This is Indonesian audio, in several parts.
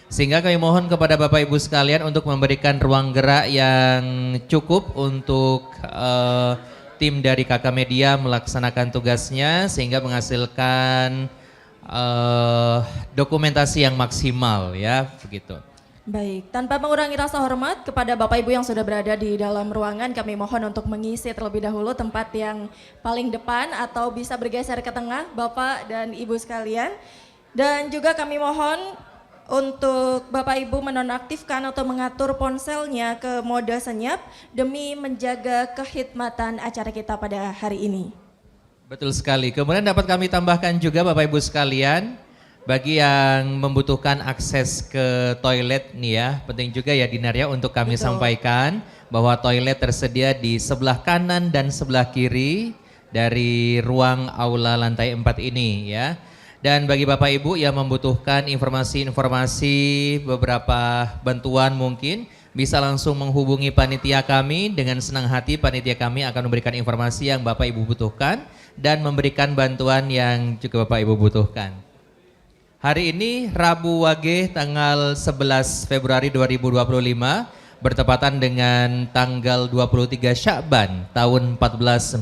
Sehingga kami mohon kepada Bapak Ibu sekalian untuk memberikan ruang gerak yang cukup untuk tim dari Kakak Media melaksanakan tugasnya sehingga menghasilkan dokumentasi yang maksimal ya, begitu. Baik, tanpa mengurangi rasa hormat kepada Bapak Ibu yang sudah berada di dalam ruangan, kami mohon untuk mengisi terlebih dahulu tempat yang paling depan atau bisa bergeser ke tengah Bapak dan Ibu sekalian. Dan juga kami mohon untuk Bapak Ibu menonaktifkan atau mengatur ponselnya ke mode senyap demi menjaga kekhidmatan acara kita pada hari ini. Betul sekali. Kemudian dapat kami tambahkan juga Bapak Ibu sekalian, bagi yang membutuhkan akses ke toilet nih ya, penting juga ya Dinar ya untuk kami sampaikan bahwa toilet tersedia di sebelah kanan dan sebelah kiri dari ruang aula lantai 4 ini ya. Dan bagi Bapak Ibu yang membutuhkan informasi-informasi beberapa bantuan mungkin bisa langsung menghubungi panitia kami. Dengan senang hati panitia kami akan memberikan informasi yang Bapak Ibu butuhkan dan memberikan bantuan yang juga Bapak Ibu butuhkan. Hari ini Rabu Wage tanggal 11 Februari 2025 bertepatan dengan tanggal 23 Sya'ban tahun 1447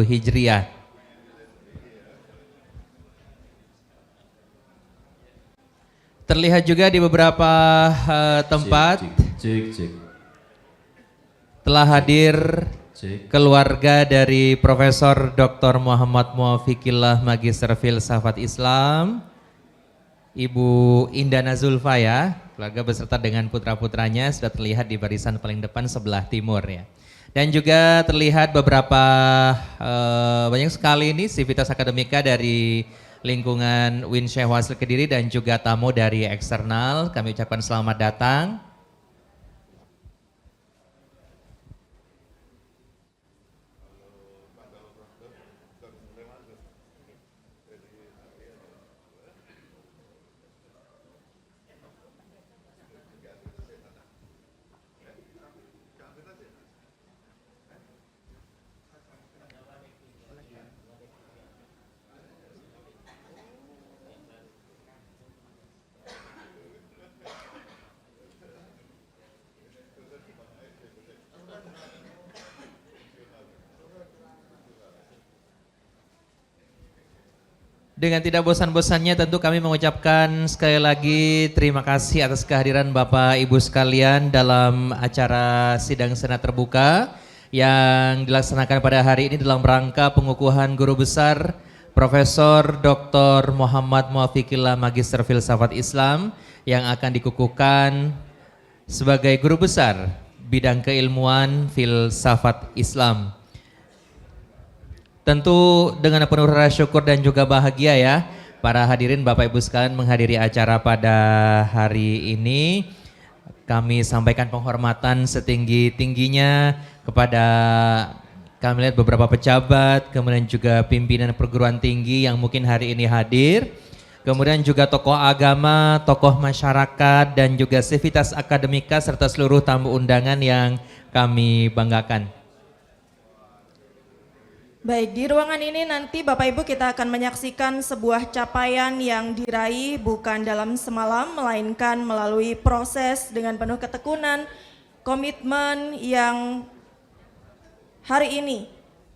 Hijriah. Terlihat juga di beberapa tempat telah hadir keluarga dari Profesor Dr. Muhammad Muwafiqillah Magister Filsafat Islam, Ibu Indana Zulfa ya, keluarga beserta dengan putra-putranya sudah terlihat di barisan paling depan sebelah timur ya. Dan juga terlihat beberapa banyak sekali ini sivitas akademika dari lingkungan UIN Syekh Wasil Kediri dan juga tamu dari eksternal. Kami ucapkan selamat datang. Dengan tidak bosan-bosannya tentu kami mengucapkan sekali lagi terima kasih atas kehadiran Bapak Ibu sekalian dalam acara sidang senat terbuka yang dilaksanakan pada hari ini dalam rangka pengukuhan guru besar Profesor Dr. Muhammad Muwafiqillah Magister Filsafat Islam yang akan dikukuhkan sebagai guru besar bidang keilmuan filsafat Islam. Tentu dengan penuh rasa syukur dan juga bahagia ya para hadirin Bapak Ibu sekalian menghadiri acara pada hari ini. Kami sampaikan penghormatan setinggi-tingginya kepada kami lihat beberapa pejabat, kemudian juga pimpinan perguruan tinggi yang mungkin hari ini hadir. Kemudian juga tokoh agama, tokoh masyarakat dan juga sivitas akademika serta seluruh tamu undangan yang kami banggakan. Baik, di ruangan ini nanti Bapak Ibu kita akan menyaksikan sebuah capaian yang diraih bukan dalam semalam, melainkan melalui proses dengan penuh ketekunan, komitmen yang hari ini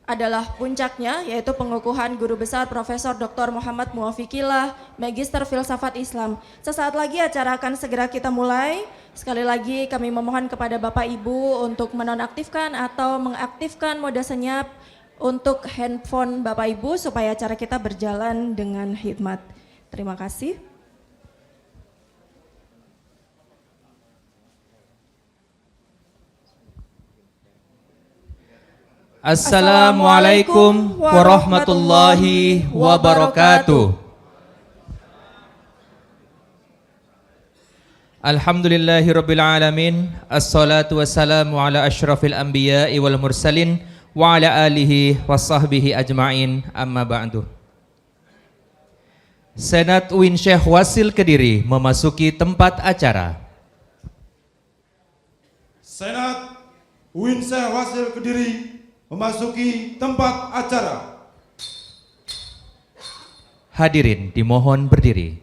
adalah puncaknya, yaitu pengukuhan guru besar Profesor Dr. Muhammad Muwafiqillah Magister Filsafat Islam. Sesaat lagi acara akan segera kita mulai. Sekali lagi kami memohon kepada Bapak Ibu untuk menonaktifkan atau mengaktifkan mode senyap untuk handphone Bapak Ibu supaya acara kita berjalan dengan hikmat. Terima kasih. Assalamualaikum warahmatullahi wabarakatuh. Alhamdulillahirabbil alamin. Assalatu wassalamu ala asyrafil anbiya'i wal mursalin wa ala alihi wasahbihi ajma'in, amma ba'du. Senat UIN Syekh Wasil Kediri memasuki tempat acara. Senat UIN Syekh Wasil Kediri memasuki tempat acara. Hadirin dimohon berdiri.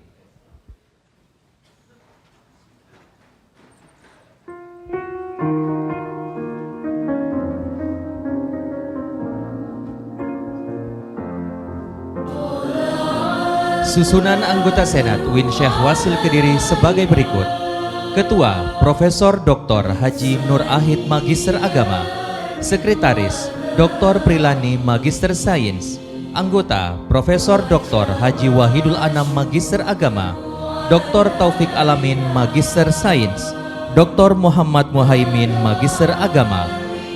Susunan anggota Senat UIN Syekh Wasil Kediri sebagai berikut. Ketua Profesor Dr. Haji Nur Ahid Magister Agama. Sekretaris Dr. Prilani Magister Sains. Anggota Profesor Dr. Haji Wahidul Anam Magister Agama. Dr. Taufik Alamin Magister Sains. Dr. Muhammad Muhaimin Magister Agama.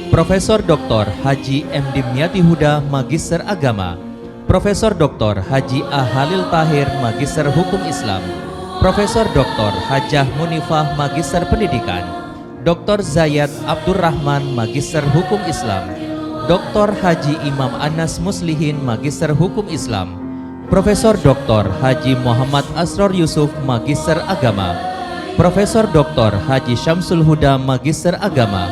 Profesor Dr. Haji M. Dimyati Huda Magister Agama. Profesor Dr. Haji A. Halil Tahir Magister Hukum Islam. Profesor Dr. Hajah Munifah Magister Pendidikan. Dr. Zayat Abdurrahman Magister Hukum Islam. Dr. Haji Imam Anas Muslihin Magister Hukum Islam. Profesor Dr. Haji Muhammad Asror Yusuf Magister Agama. Profesor Dr. Haji Syamsul Huda Magister Agama.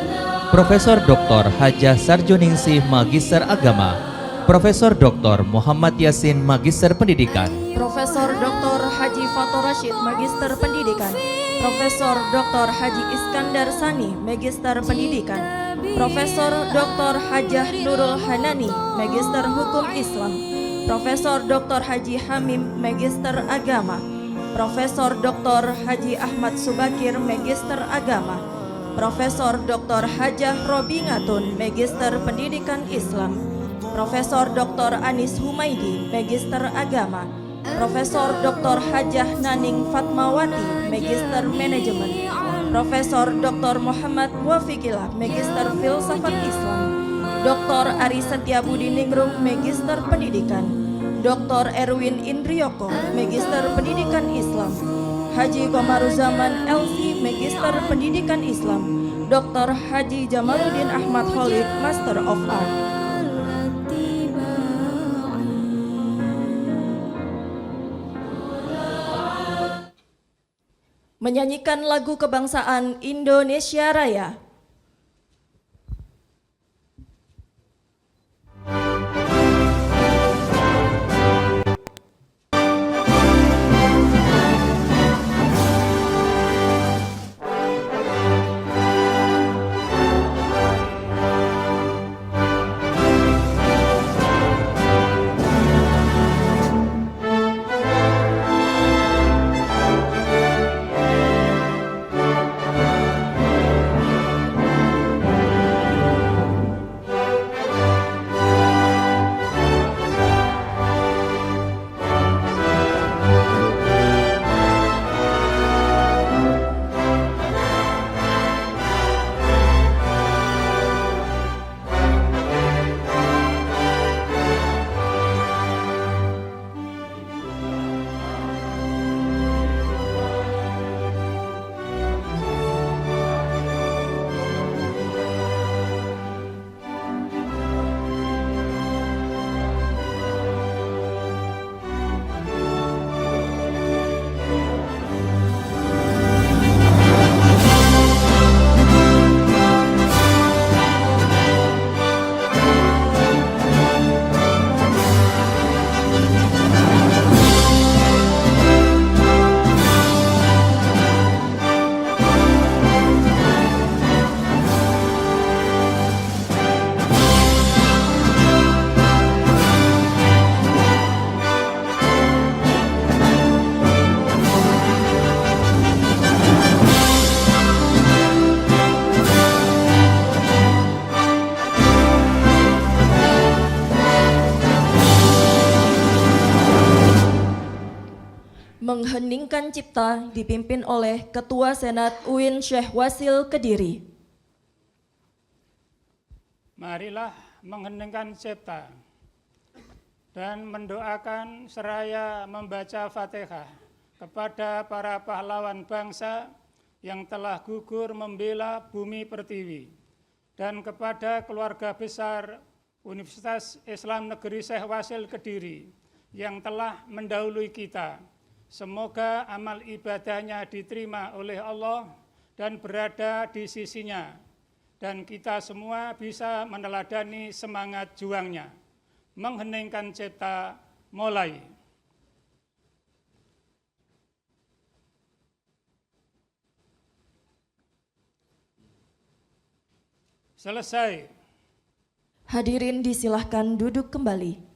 Profesor Dr. Hajah Sarjoningsih Magister Agama. Profesor Dr. Muhammad Yasin Magister Pendidikan. Profesor Dr. Haji Fathur Rashid Magister Pendidikan. Profesor Dr. Haji Iskandar Sani Magister Pendidikan. Profesor Dr. Hajah Nurul Hanani Magister Hukum Islam. Profesor Dr. Haji Hamim Magister Agama. Profesor Dr. Haji Ahmad Subakir Magister Agama. Profesor Dr. Hajah Robi Ngatun Magister Pendidikan Islam. Profesor Dr. Anis Humaidi Magister Agama. Profesor Dr. Hajah Naning Fatmawati Magister Manajemen. Profesor Dr. Muhammad Wafiqillah Magister Filsafat Islam. Dr. Ari Setiabudi Ningrum Magister Pendidikan. Dr. Erwin Indriyoko Magister Pendidikan Islam. Haji Komaruzaman LC Magister Pendidikan Islam. Dr. Haji Jamaluddin Ahmad Khalid Master of Art. Menyanyikan lagu kebangsaan Indonesia Raya. Mengheningkan Cipta dipimpin oleh Ketua Senat UIN Syekh Wasil Kediri. Marilah mengheningkan cipta dan mendoakan seraya membaca Fatihah kepada para pahlawan bangsa yang telah gugur membela bumi pertiwi dan kepada keluarga besar Universitas Islam Negeri Syekh Wasil Kediri yang telah mendahului kita. Semoga amal ibadahnya diterima oleh Allah dan berada di sisinya, dan kita semua bisa meneladani semangat juangnya. Mengheningkan cipta, mulai. Selesai. Hadirin disilahkan duduk kembali.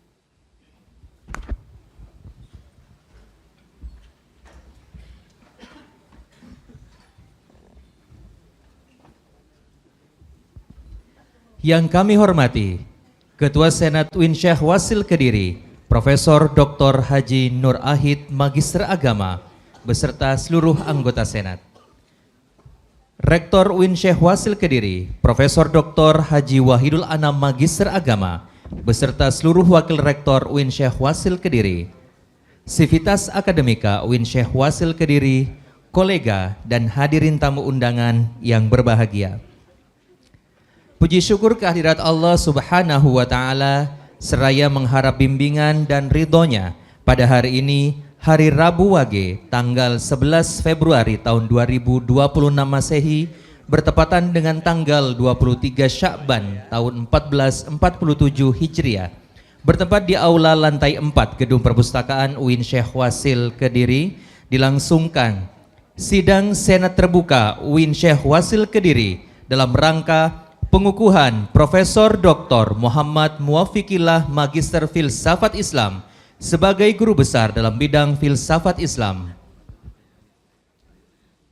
Yang kami hormati Ketua Senat UIN Syekh Wasil Kediri, Profesor Dr. Haji Nur Ahid, Magister Agama, beserta seluruh anggota Senat. Rektor UIN Syekh Wasil Kediri, Profesor Dr. Haji Wahidul Anam, Magister Agama, beserta seluruh wakil rektor UIN Syekh Wasil Kediri. Sivitas Akademika UIN Syekh Wasil Kediri, kolega dan hadirin tamu undangan yang berbahagia. Puji syukur kehadirat Allah Subhanahu wa Ta'ala, seraya mengharap bimbingan dan ridhonya pada hari ini, hari Rabu Wage, tanggal 11 Februari tahun 2026 Masehi, bertepatan dengan tanggal 23 Sya'ban tahun 1447 Hijriah, bertempat di aula lantai 4 Gedung Perpustakaan UIN Syekh Wasil Kediri, dilangsungkan sidang Senat Terbuka UIN Syekh Wasil Kediri dalam rangka pengukuhan Profesor Dr. Muhammad Muwafikillah, Magister Filsafat Islam sebagai guru besar dalam bidang filsafat Islam.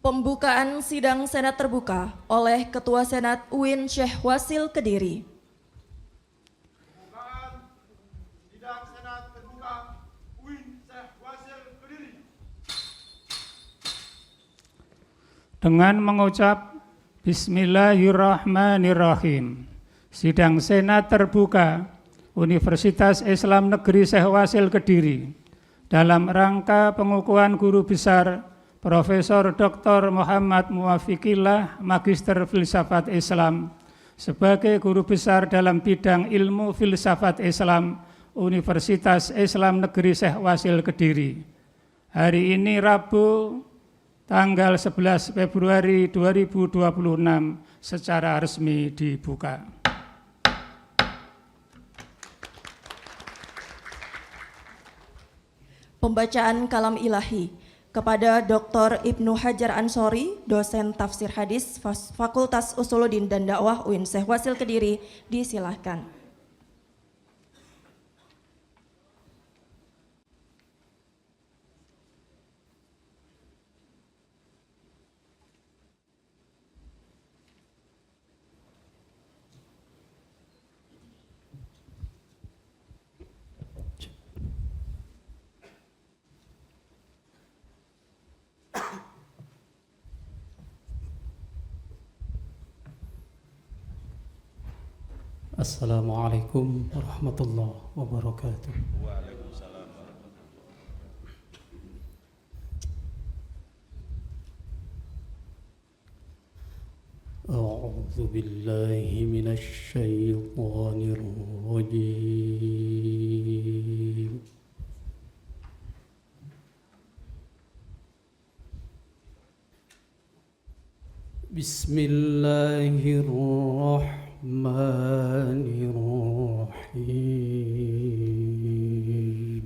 Pembukaan sidang Senat terbuka oleh Ketua Senat UIN Syekh Wasil Kediri. Sidang Senat terbuka UIN Syekh Wasil Kediri. Dengan mengucap Bismillahirrahmanirrahim. Sidang Senat terbuka Universitas Islam Negeri Syekh Wasil Kediri dalam rangka pengukuhan guru besar Profesor Dr. Muhammad Muwafikillah, Magister Filsafat Islam sebagai guru besar dalam bidang ilmu filsafat Islam Universitas Islam Negeri Syekh Wasil Kediri. Hari ini Rabu tanggal 11 Februari 2026 secara resmi dibuka. Pembacaan kalam ilahi kepada Dr. Ibnu Hajar Ansori, dosen tafsir hadis Fakultas Usuluddin dan Dakwah UIN Syekh Wasil Kediri, disilahkan. Assalamualaikum warahmatullahi wabarakatuh. Waalaikumsalam. A'udzu billahi minasy syaithanir rajim. Bismillahirrahmanirrahim.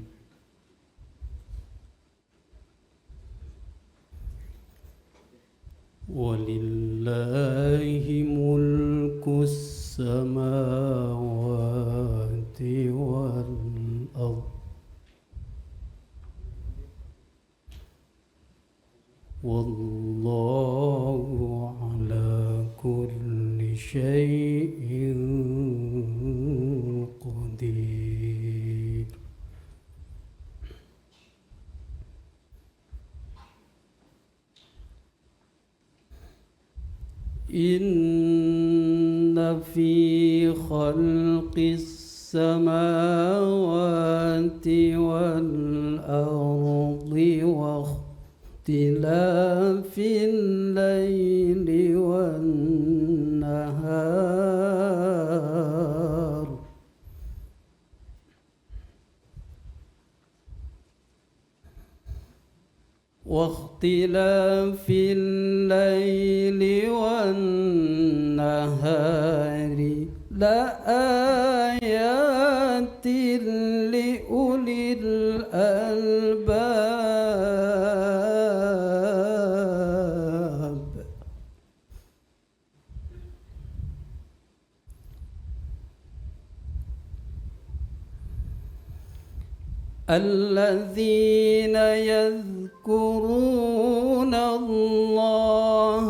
Walillahi mulkus samawati wal ardh. Wallahu ala kulli syai'in qadir. Inna fi khalqis samawati wal ardi wa ikhtilafil laili wan nahar واختلاف الليل والنهار لآيات لأولي الألباب. الذين يذكرون الله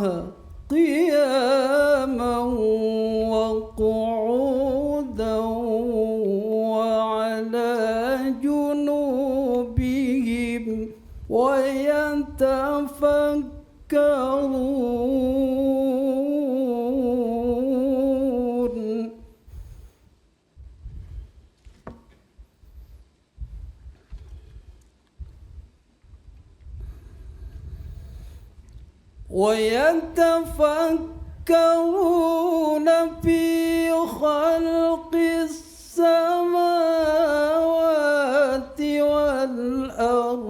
قياما وقعودا يتفكرون ويتفكرون في خلق السماوات والأرض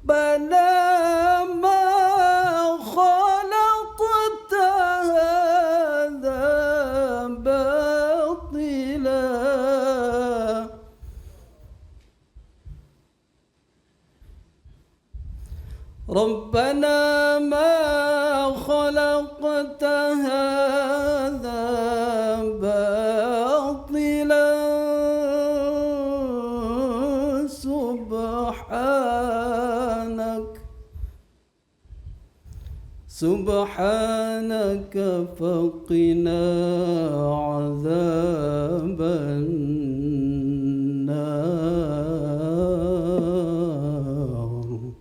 ربنا ما خلقت هذا باطلا ربنا ما خلقت هذا باطلا سبحانك فقنا عذاب النار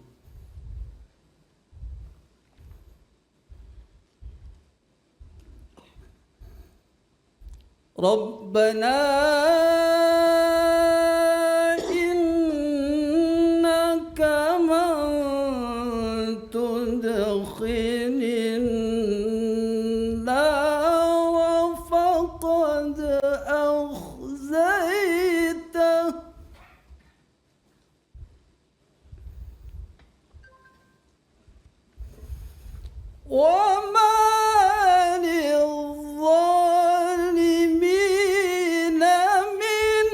ربنا إنك من تدخل النار فقد أخزيته وما للظالمين من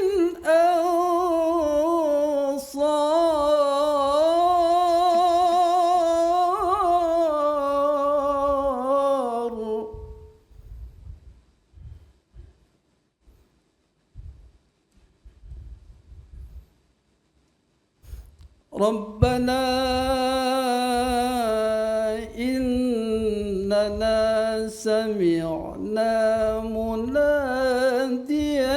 أنصار ربنا إننا سمعنا مناديا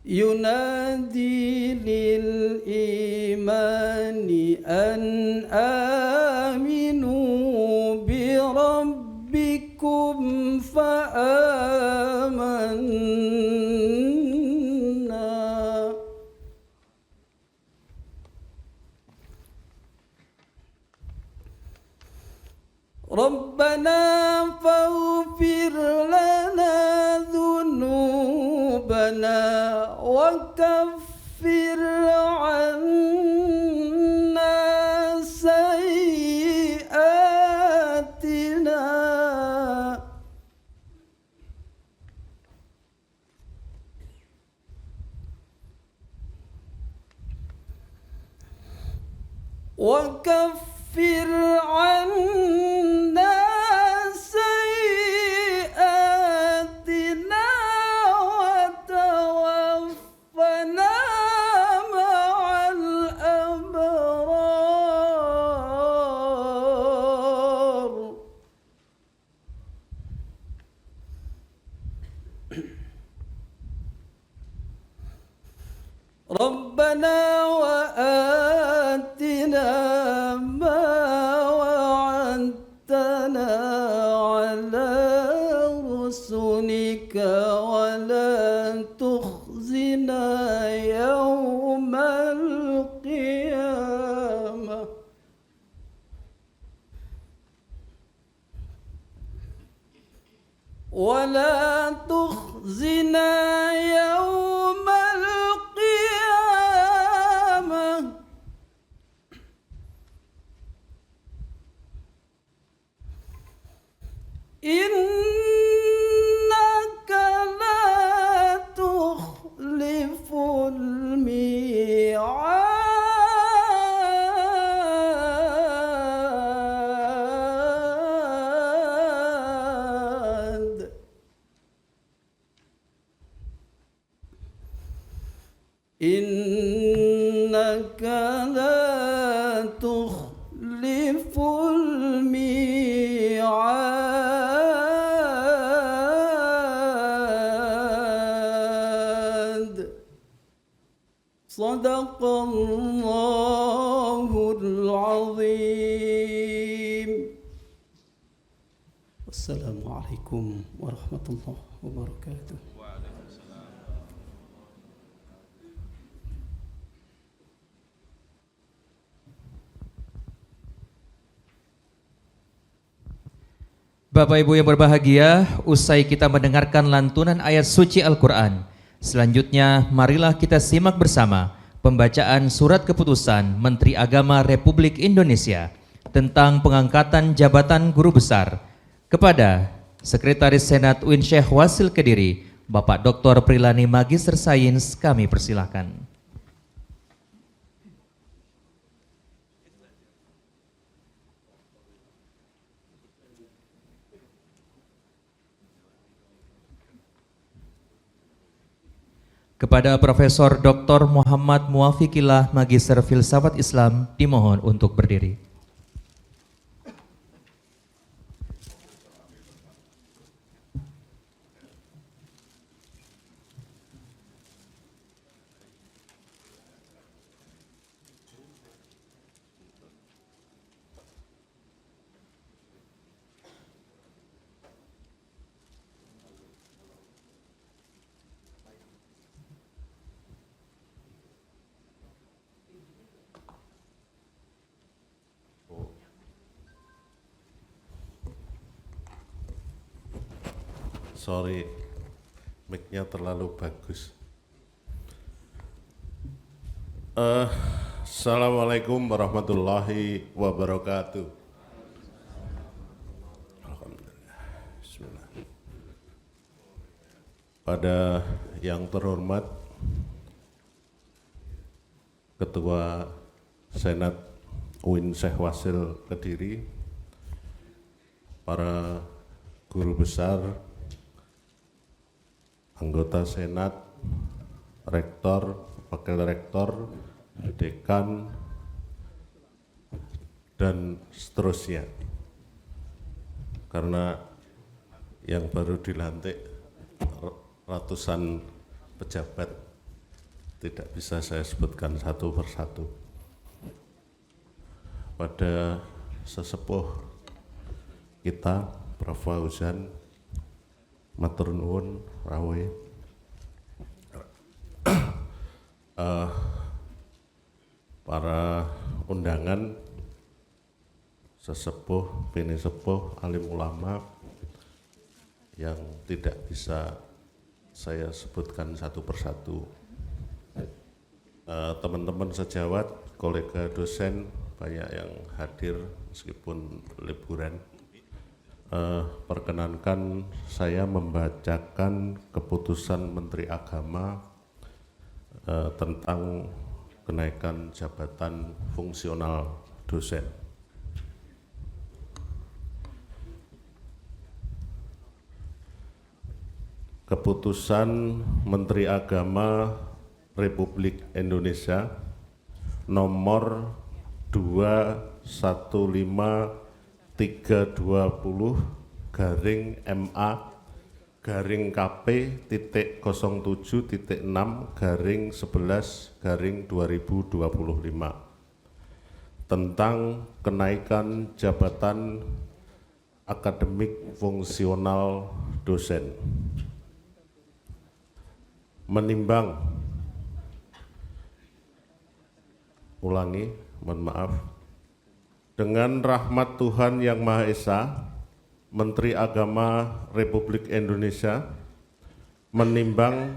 ينادي للإيمان أن آمنوا بربكم فآمنا ربنا فاغفر لنا ذنوبنا وكفر عنا سيئاتنا وكفر عنا سيئاتنا وتوفنا مع الأبرار ربنا وآتنا ما وعدتنا على رسلك ولا تخزنا يوم القيامة ولا تخزنا يوم القيامة إنك لا تخلف الميعاد إنك لا تخلف الميعاد Sadaqallahul azim. Wassalamualaikum warahmatullahi wabarakatuh. Bapak Ibu yang berbahagia, usai kita mendengarkan lantunan ayat suci Al-Quran, selanjutnya marilah kita simak bersama pembacaan surat keputusan Menteri Agama Republik Indonesia tentang pengangkatan jabatan guru besar kepada Sekretaris Senat UIN Syekh Wasil Kediri, Bapak Dr. Prilani Magister Sains. Kami persilahkan. Kepada Profesor Dr. Muhammad Muwafikillah Magister Filsafat Islam dimohon untuk berdiri. Sorry, mic-nya terlalu bagus. Assalamualaikum warahmatullahi wabarakatuh. Alhamdulillah. Bismillah. Pada yang terhormat Ketua Senat UIN Syekh Wasil Kediri, para guru besar, anggota Senat, Rektor, Wakil Rektor, Dekan, dan seterusnya. Karena yang baru dilantik ratusan pejabat, tidak bisa saya sebutkan satu persatu. Pada sesepuh kita, Prof. Fauzan, matur nuwun rawuh. Para undangan, sesepuh, bini sepuh, alim ulama yang tidak bisa saya sebutkan satu persatu. Teman-teman sejawat, kolega dosen, banyak yang hadir meskipun liburan. Perkenankan saya membacakan keputusan Menteri Agama tentang kenaikan jabatan fungsional dosen. Keputusan Menteri Agama Republik Indonesia nomor 21/MA/KP.07.6/11/2025 tentang kenaikan jabatan akademik fungsional dosen. Menimbang, dengan rahmat Tuhan Yang Maha Esa, Menteri Agama Republik Indonesia menimbang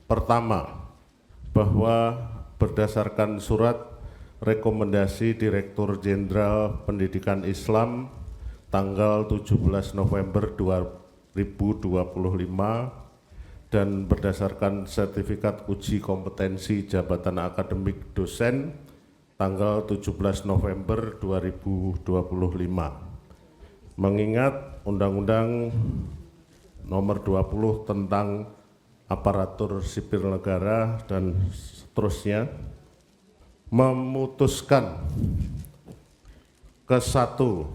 pertama, bahwa berdasarkan surat rekomendasi Direktur Jenderal Pendidikan Islam tanggal 17 November 2025 dan berdasarkan sertifikat uji kompetensi jabatan akademik dosen tanggal 17 November 2025. Mengingat Undang-Undang Nomor 20 tentang Aparatur Sipil Negara dan seterusnya, memutuskan ke-1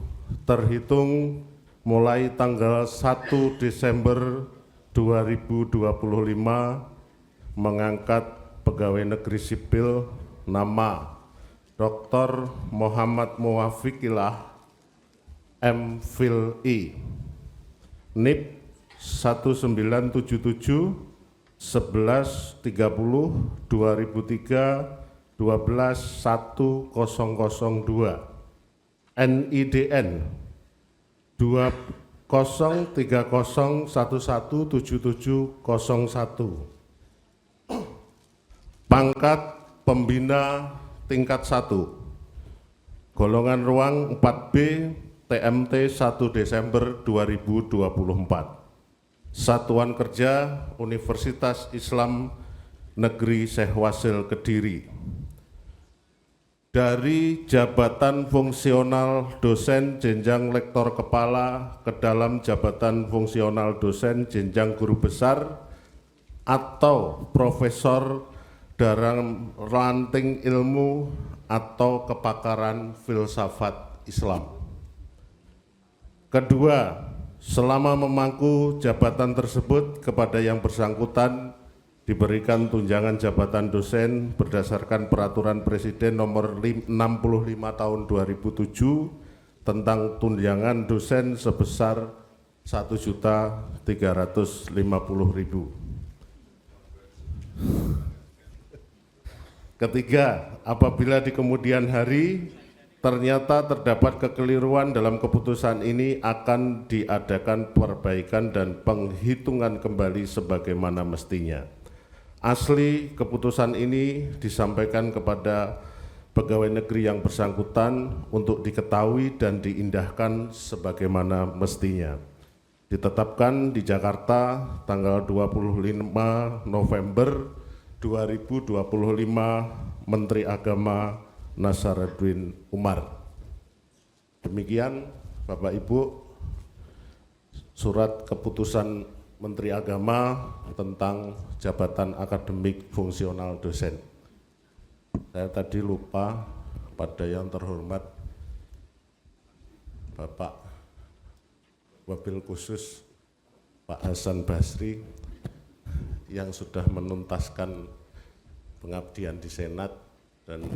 terhitung mulai tanggal 1 Desember 2025 mengangkat pegawai negeri sipil nama Dr. Muhammad Muwafiqillah M.Phil.I. NIP 1977 11.30 2003 12.1002 NIDN 2030117701 pangkat pembina tingkat 1 golongan ruang 4B TMT 1 Desember 2024 Satuan Kerja Universitas Islam Negeri Syekh Wasil Kediri. Dari jabatan fungsional dosen jenjang lektor kepala ke dalam jabatan fungsional dosen jenjang guru besar atau profesor dalam ranting ilmu atau kepakaran filsafat Islam. Kedua, selama memangku jabatan tersebut kepada yang bersangkutan diberikan tunjangan jabatan dosen berdasarkan Peraturan Presiden Nomor 65 Tahun 2007 tentang tunjangan dosen sebesar Rp1.350.000. Ketiga, apabila di kemudian hari ternyata terdapat kekeliruan dalam keputusan ini, akan diadakan perbaikan dan penghitungan kembali sebagaimana mestinya. Asli keputusan ini disampaikan kepada pegawai negeri yang bersangkutan untuk diketahui dan diindahkan sebagaimana mestinya. Ditetapkan di Jakarta tanggal 25 November 2025, Menteri Agama Nasaruddin Umar. Demikian Bapak Ibu, surat keputusan Menteri Agama tentang jabatan akademik fungsional dosen. Saya tadi lupa pada yang terhormat Bapak Wabil Khusus Pak Hasan Basri yang sudah menuntaskan pengabdian di Senat dan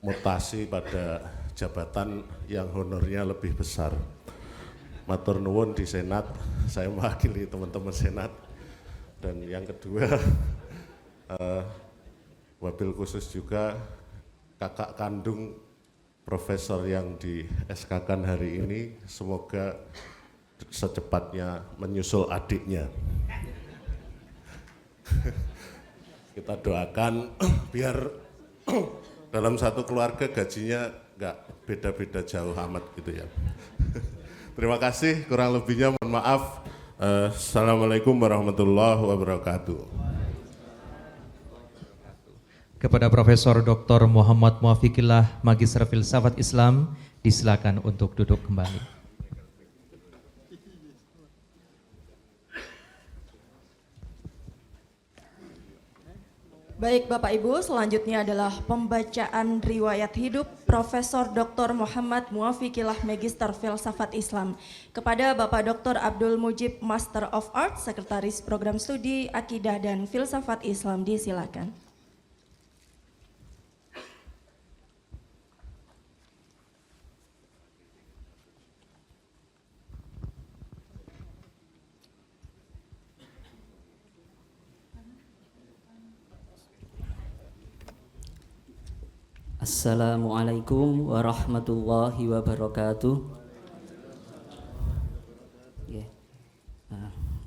mutasi pada jabatan yang honornya lebih besar. Matur nuwun di Senat, saya mewakili teman-teman Senat. Dan yang kedua, wabil khusus juga kakak kandung profesor yang di SK-kan hari ini, semoga secepatnya menyusul adiknya. Kita doakan biar dalam satu keluarga gajinya nggak beda-beda jauh amat gitu ya. Terima kasih, kurang lebihnya mohon maaf. Assalamualaikum warahmatullahi wabarakatuh. Kepada Profesor Dr. Muhammad Muwafiqillah, Magister Filsafat Islam, disilakan untuk duduk kembali. Baik Bapak Ibu, selanjutnya adalah pembacaan riwayat hidup Profesor Dr. Muhammad Muwafiqillah Magister Filsafat Islam kepada Bapak Dr. Abdul Mujib Master of Arts, Sekretaris Program Studi Akidah dan Filsafat Islam, disilakan. Assalamualaikum warahmatullahi wabarakatuh.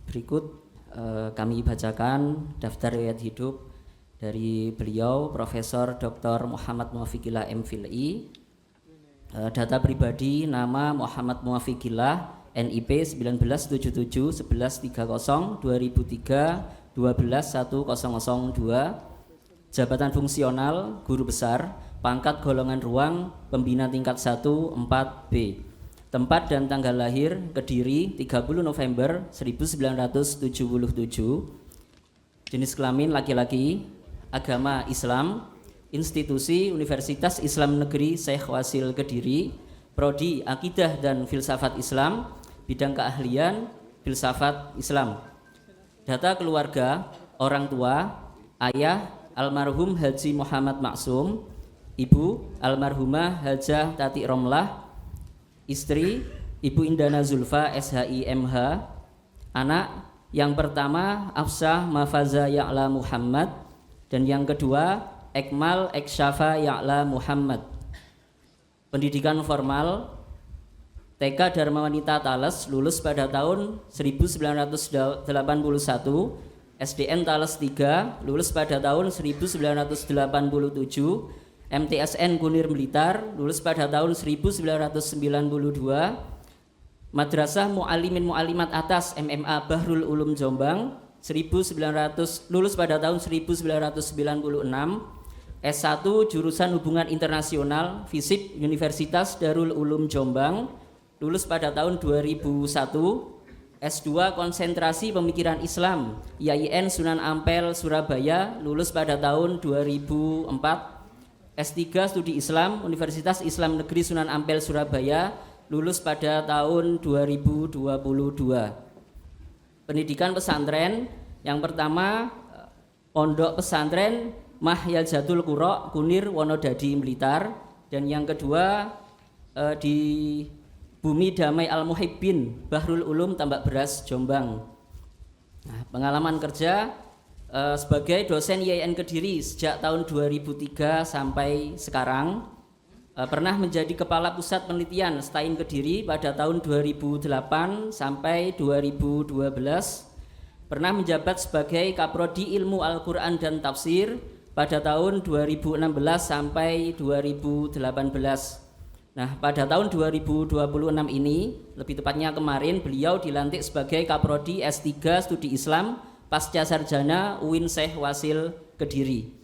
Berikut kami bacakan daftar riwayat hidup dari beliau Profesor Dr. Muhammad Muwafiqillah M.Phil.I. Data pribadi nama Muhammad Muwafiqillah, NIP 1977 1130 2003 12.1002, jabatan fungsional guru besar, pangkat golongan ruang pembina tingkat 1 4B, tempat dan tanggal lahir Kediri 30 November 1977, jenis kelamin laki-laki, agama Islam, institusi Universitas Islam Negeri Syekh Wasil Kediri, prodi Akidah dan Filsafat Islam, bidang keahlian Filsafat Islam. Data keluarga, orang tua, ayah almarhum Haji Muhammad Maksum, ibu almarhumah Hajah Tati Romlah, istri Ibu Indana Zulfa SHI MH, anak yang pertama Afsah Mafaza Ya'la Muhammad, dan yang kedua Ekmal Eksyafa Ya'la Muhammad. Pendidikan formal TK Dharma Wanita Tales, lulus pada tahun 1981, SDN Tales 3, lulus pada tahun 1987, MTSN Kunir Blitar, lulus pada tahun 1992, Madrasah Mu'alimin Mu'alimat Atas MMA Bahrul Ulum Jombang, lulus pada tahun 1996, S1 jurusan Hubungan Internasional FISIP Universitas Darul Ulum Jombang, lulus pada tahun 2001, S2 Konsentrasi Pemikiran Islam IAIN Sunan Ampel Surabaya, lulus pada tahun 2004, S3 Studi Islam Universitas Islam Negeri Sunan Ampel Surabaya, lulus pada tahun 2022. Pendidikan pesantren, yang pertama Pondok Pesantren Mahyajatul Qura Kunir Wonodadi Blitar, dan yang kedua di Bumi Damai Al Muhibbin Bahrul Ulum Tambak Beras Jombang. Nah, pengalaman kerja sebagai dosen IAIN Kediri sejak tahun 2003 sampai sekarang. Pernah menjadi Kepala Pusat Penelitian STAIN Kediri pada tahun 2008 sampai 2012. Pernah menjabat sebagai Kaprodi Ilmu Al-Quran dan Tafsir pada tahun 2016 sampai 2018. Nah, pada tahun 2026 ini, lebih tepatnya kemarin, beliau dilantik sebagai Kaprodi S3 Studi Islam Pasca Sarjana UIN Syekh Wasil Kediri.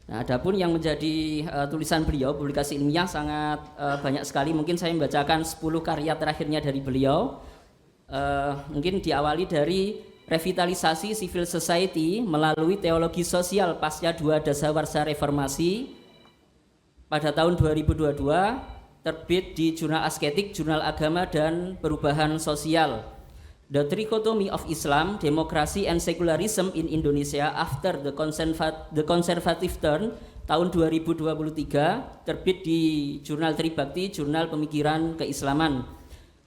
Nah, adapun yang menjadi tulisan beliau, publikasi ilmiah sangat banyak sekali. Mungkin saya membacakan 10 karya terakhirnya dari beliau. Mungkin diawali dari revitalisasi civil society melalui teologi sosial pasca 2 dasawarsa reformasi pada tahun 2022, terbit di Jurnal Asketik, Jurnal Agama dan Perubahan Sosial. The Trichotomy of Islam, Democracy and Secularism in Indonesia After the Conservative Turn, tahun 2023, terbit di Jurnal Tribakti, Jurnal Pemikiran Keislaman.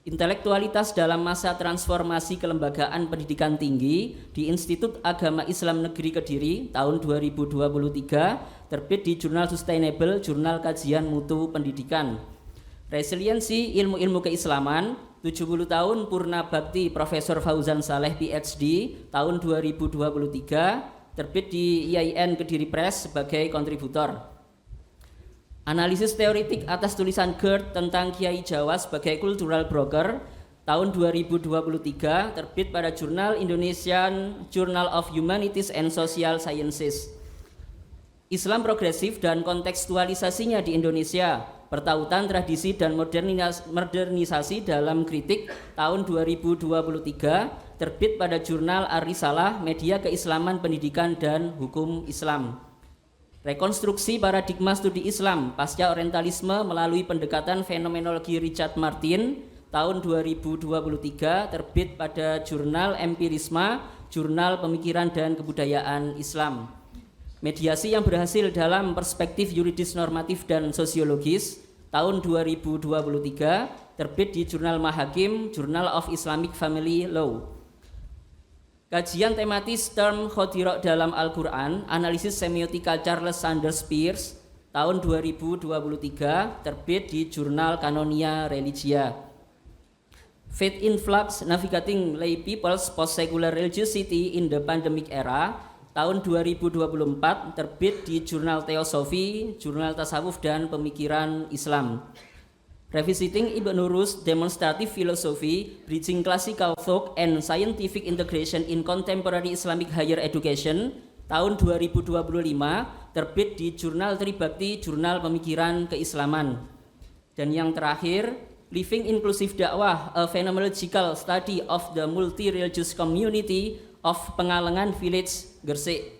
Intelektualitas dalam masa transformasi kelembagaan pendidikan tinggi di Institut Agama Islam Negeri Kediri, tahun 2023, terbit di Jurnal Sustainable, Jurnal Kajian Mutu Pendidikan. Resiliensi Ilmu-Ilmu Keislaman, 70 tahun Purna Bakti Profesor Fauzan Saleh PhD, tahun 2023, terbit di IAIN Kediri Press sebagai kontributor. Analisis teoritik atas tulisan Gerd tentang Kiai Jawa sebagai cultural broker, tahun 2023, terbit pada Jurnal Indonesian Journal of Humanities and Social Sciences. Islam progresif dan kontekstualisasinya di Indonesia, Pertautan Tradisi dan Modernisasi dalam Kritik, tahun 2023, terbit pada Jurnal Ar-Risalah, Media Keislaman Pendidikan dan Hukum Islam. Rekonstruksi paradigma studi Islam pasca Orientalisme melalui pendekatan fenomenologi Richard Martin, tahun 2023, terbit pada Jurnal Empirisma, Jurnal Pemikiran dan Kebudayaan Islam. Mediasi yang berhasil dalam perspektif yuridis normatif dan sosiologis, tahun 2023, terbit di Jurnal Mahakim, Journal of Islamic Family Law. Kajian tematis term khotirok dalam Al-Quran, analisis semiotika Charles Sanders Peirce, tahun 2023, terbit di Jurnal Canonia Religia. Faith in Flux, Navigating Lay People's Post-Secular Religiosity in the Pandemic Era, tahun 2024, terbit di Jurnal Teosofi, Jurnal Tasawuf dan Pemikiran Islam. Revisiting Ibn Rus, Demonstrative Philosophy, Bridging Classical Thought and Scientific Integration in Contemporary Islamic Higher Education, tahun 2025, terbit di Jurnal Tribakti, Jurnal Pemikiran Keislaman. Dan yang terakhir, Living Inclusive Dakwah, A Phenomenological Study of the Multi-Religious Community of Pengalengan Village, Gresik.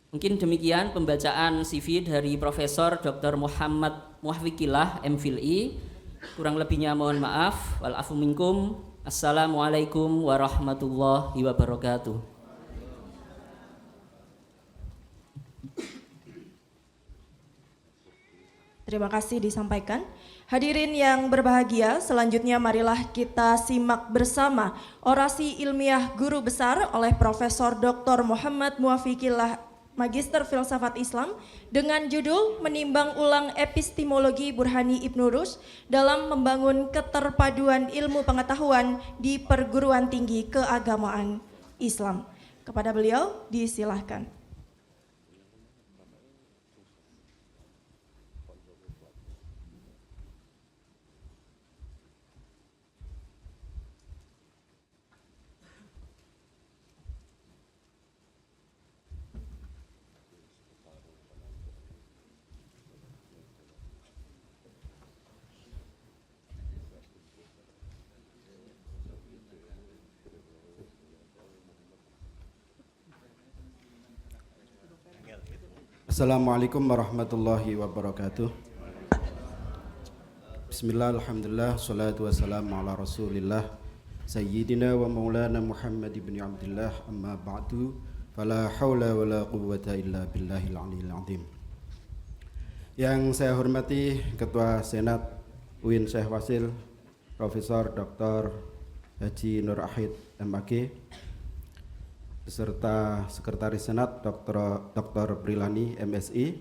Mungkin demikian pembacaan CV dari Profesor Dr. Muhammad Muhfiqillah MPhilI. Kurang lebihnya mohon maaf. Wal afu minkum. Assalamualaikum warahmatullahi wabarakatuh. Terima kasih disampaikan. Hadirin yang berbahagia, selanjutnya marilah kita simak bersama orasi ilmiah guru besar oleh Profesor Dr. Muhammad Muwafiqillah, Magister Filsafat Islam, dengan judul Menimbang Ulang Epistemologi Burhani Ibnu Rushd dalam Membangun Keterpaduan Ilmu Pengetahuan di Perguruan Tinggi Keagamaan Islam. Kepada beliau disilahkan. Assalamualaikum warahmatullahi wabarakatuh. Bismillah, alhamdulillah, salatu wassalamu ala rasulillah Sayyidina wa maulana Muhammad ibn Abdullah, amma ba'du, fala hawla wa la quwwata illa billahil aliyil azim. Yang saya hormati Ketua Senat UIN Syekh Wasil, Profesor Dr. Haji Nur Ahid MAG, beserta Sekretaris Senat Dr. Prilani MSI,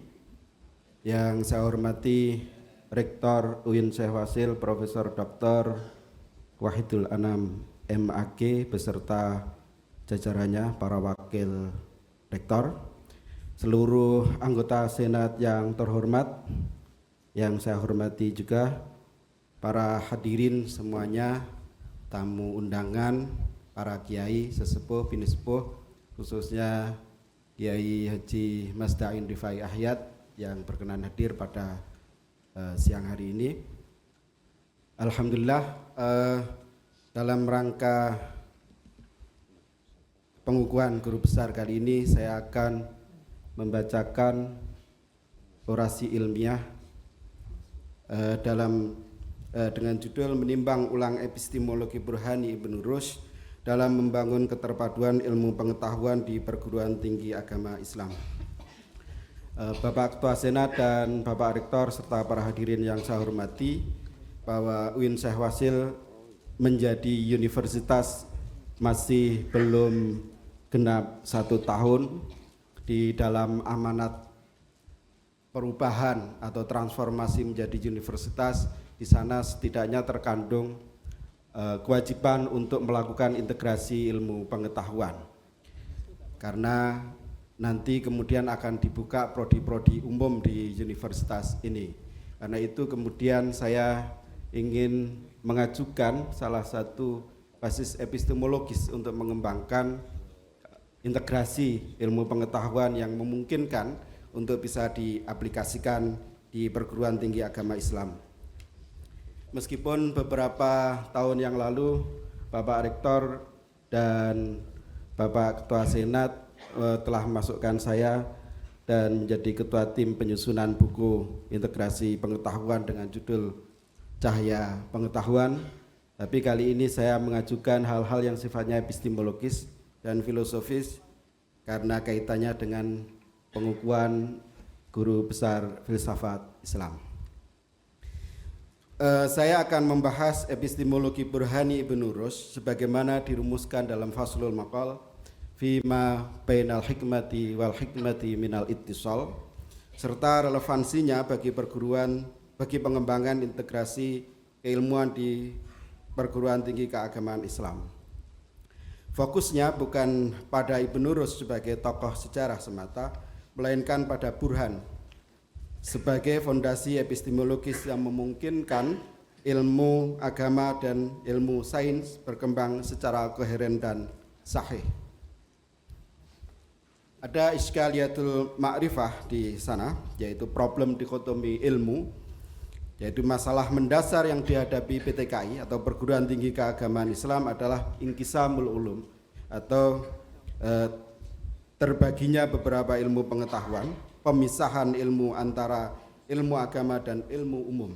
yang saya hormati Rektor UIN Syekh Wasil Profesor Dr. Wahidul Anam MAG beserta jajarannya, para wakil rektor, seluruh anggota Senat yang terhormat, yang saya hormati juga para hadirin semuanya, tamu undangan, para kiai, sesepuh, bini sepuh, khususnya Kiai Haji Masda'in Rifai Ahyad yang berkenan hadir pada siang hari ini. Alhamdulillah, dalam rangka pengukuhan guru besar kali ini saya akan membacakan orasi ilmiah dengan judul Menimbang Ulang Epistemologi Burhani Ibnu Rushd dalam membangun keterpaduan ilmu pengetahuan di perguruan tinggi agama Islam. Bapak Ketua Senat dan Bapak Rektor serta para hadirin yang saya hormati, bahwa UIN Syekh Wasil menjadi universitas masih belum genap 1 tahun di dalam amanat perubahan atau transformasi menjadi universitas. Di sana setidaknya terkandung kewajiban untuk melakukan integrasi ilmu pengetahuan, karena nanti kemudian akan dibuka prodi-prodi umum di universitas ini. Karena itu kemudian saya ingin mengajukan salah satu basis epistemologis untuk mengembangkan integrasi ilmu pengetahuan yang memungkinkan untuk bisa diaplikasikan di perguruan tinggi agama Islam. Meskipun beberapa tahun yang lalu Bapak Rektor dan Bapak Ketua Senat telah memasukkan saya dan menjadi ketua tim penyusunan buku integrasi pengetahuan dengan judul Cahaya Pengetahuan, tapi kali ini saya mengajukan hal-hal yang sifatnya epistemologis dan filosofis karena kaitannya dengan pengukuhan guru besar filsafat Islam. Saya akan membahas epistemologi Burhani Ibnu Rushd sebagaimana dirumuskan dalam Faslul Maqal fima bainal hikmati wal hikmati minal ittisal, serta relevansinya bagi pengembangan integrasi keilmuan di perguruan tinggi keagamaan Islam. Fokusnya bukan pada Ibnu Rushd sebagai tokoh sejarah semata, melainkan pada burhan sebagai fondasi epistemologis yang memungkinkan ilmu agama dan ilmu sains berkembang secara koheren dan sahih. Ada iskaliyatul ma'rifah di sana, yaitu problem dikotomi ilmu, yaitu masalah mendasar yang dihadapi PTKI atau Perguruan Tinggi Keagamaan Islam adalah inqisamul ulum atau terbaginya beberapa ilmu pengetahuan, pemisahan ilmu antara ilmu agama dan ilmu umum.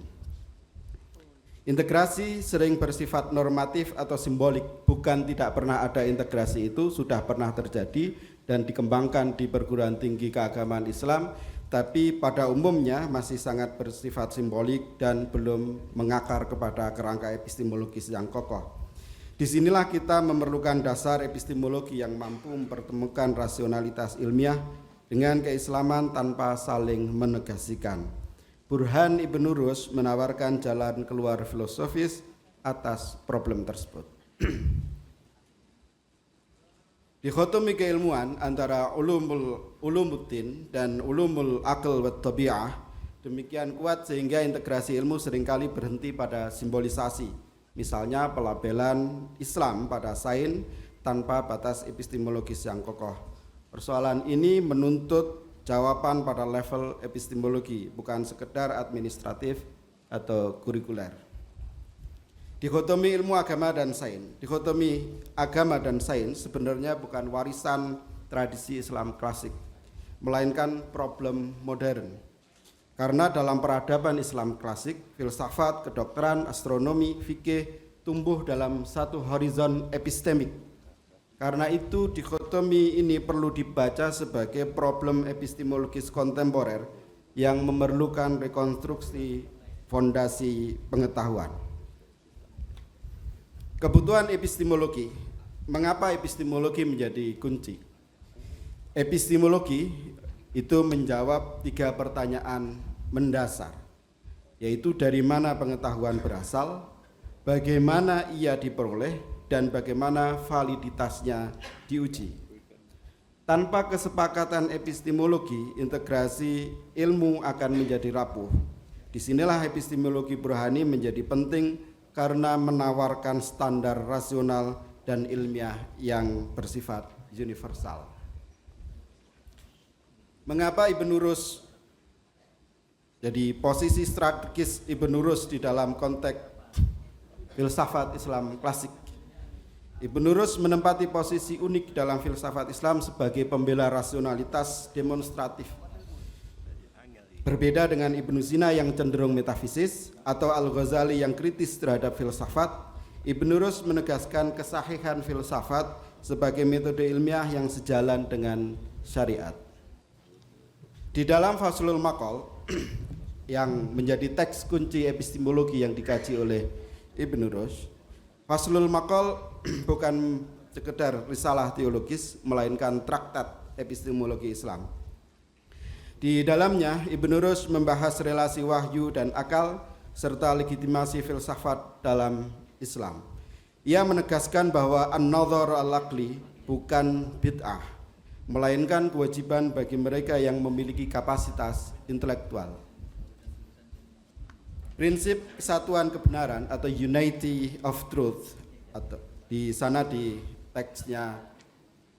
Integrasi sering bersifat normatif atau simbolik, bukan tidak pernah ada integrasi, itu sudah pernah terjadi dan dikembangkan di perguruan tinggi keagamaan Islam, tapi pada umumnya masih sangat bersifat simbolik dan belum mengakar kepada kerangka epistemologis yang kokoh. Disinilah kita memerlukan dasar epistemologi yang mampu mempertemukan rasionalitas ilmiah dengan keislaman tanpa saling menegasikan. Burhan Ibn Rus menawarkan jalan keluar filosofis atas problem tersebut. Dikotomi keilmuan antara ulumuddin dan ulumul aql wa tabi'ah demikian kuat sehingga integrasi ilmu seringkali berhenti pada simbolisasi. Misalnya pelabelan Islam pada sains tanpa batas epistemologis yang kokoh. Persoalan ini menuntut jawaban pada level epistemologi, bukan sekedar administratif atau kurikuler. Dikotomi ilmu agama dan sains. Dikotomi agama dan sains sebenarnya bukan warisan tradisi Islam klasik, melainkan problem modern. Karena dalam peradaban Islam klasik, filsafat, kedokteran, astronomi, fikih tumbuh dalam satu horizon epistemik. Karena itu dikotomi ini perlu dibaca sebagai problem epistemologis kontemporer yang memerlukan rekonstruksi fondasi pengetahuan. Kebutuhan epistemologi. Mengapa epistemologi menjadi kunci? Epistemologi itu menjawab 3 pertanyaan mendasar, yaitu dari mana pengetahuan berasal, bagaimana ia diperoleh, dan bagaimana validitasnya diuji. Tanpa kesepakatan epistemologi, integrasi ilmu akan menjadi rapuh. Disinilah epistemologi burhani menjadi penting karena menawarkan standar rasional dan ilmiah yang bersifat universal. Mengapa Ibn Rus? Jadi posisi strategis Ibn Rus di dalam konteks filsafat Islam klasik. Ibn Rus menempati posisi unik dalam filsafat Islam sebagai pembela rasionalitas demonstratif. Berbeda dengan Ibnu Sina yang cenderung metafisis atau Al-Ghazali yang kritis terhadap filsafat, Ibn Rus menegaskan kesahihan filsafat sebagai metode ilmiah yang sejalan dengan syariat. Di dalam Faslul Maqal yang menjadi teks kunci epistemologi yang dikaji oleh Ibn Rus, Faslul Maqal bukan sekedar risalah teologis, melainkan traktat epistemologi Islam. Di dalamnya, Ibn Rus membahas relasi wahyu dan akal, serta legitimasi filsafat dalam Islam. Ia menegaskan bahwa an-nadhar al-aqli bukan bid'ah, melainkan kewajiban bagi mereka yang memiliki kapasitas intelektual. Prinsip kesatuan kebenaran atau unity of truth, atau di sana di teksnya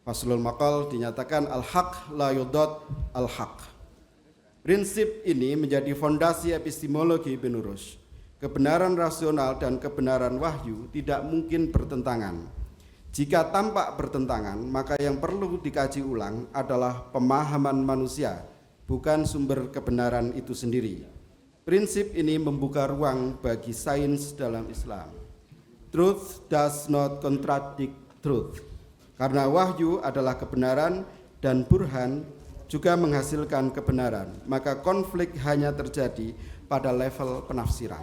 Faslul Maqal dinyatakan al-haq la yudad al-haq. Prinsip ini menjadi fondasi epistemologi Ibn Rus. Kebenaran rasional dan kebenaran wahyu tidak mungkin bertentangan. Jika tampak bertentangan, maka yang perlu dikaji ulang adalah pemahaman manusia, bukan sumber kebenaran itu sendiri. Prinsip ini membuka ruang bagi sains dalam Islam. Truth does not contradict truth. Karena wahyu adalah kebenaran dan burhan juga menghasilkan kebenaran, maka konflik hanya terjadi pada level penafsiran.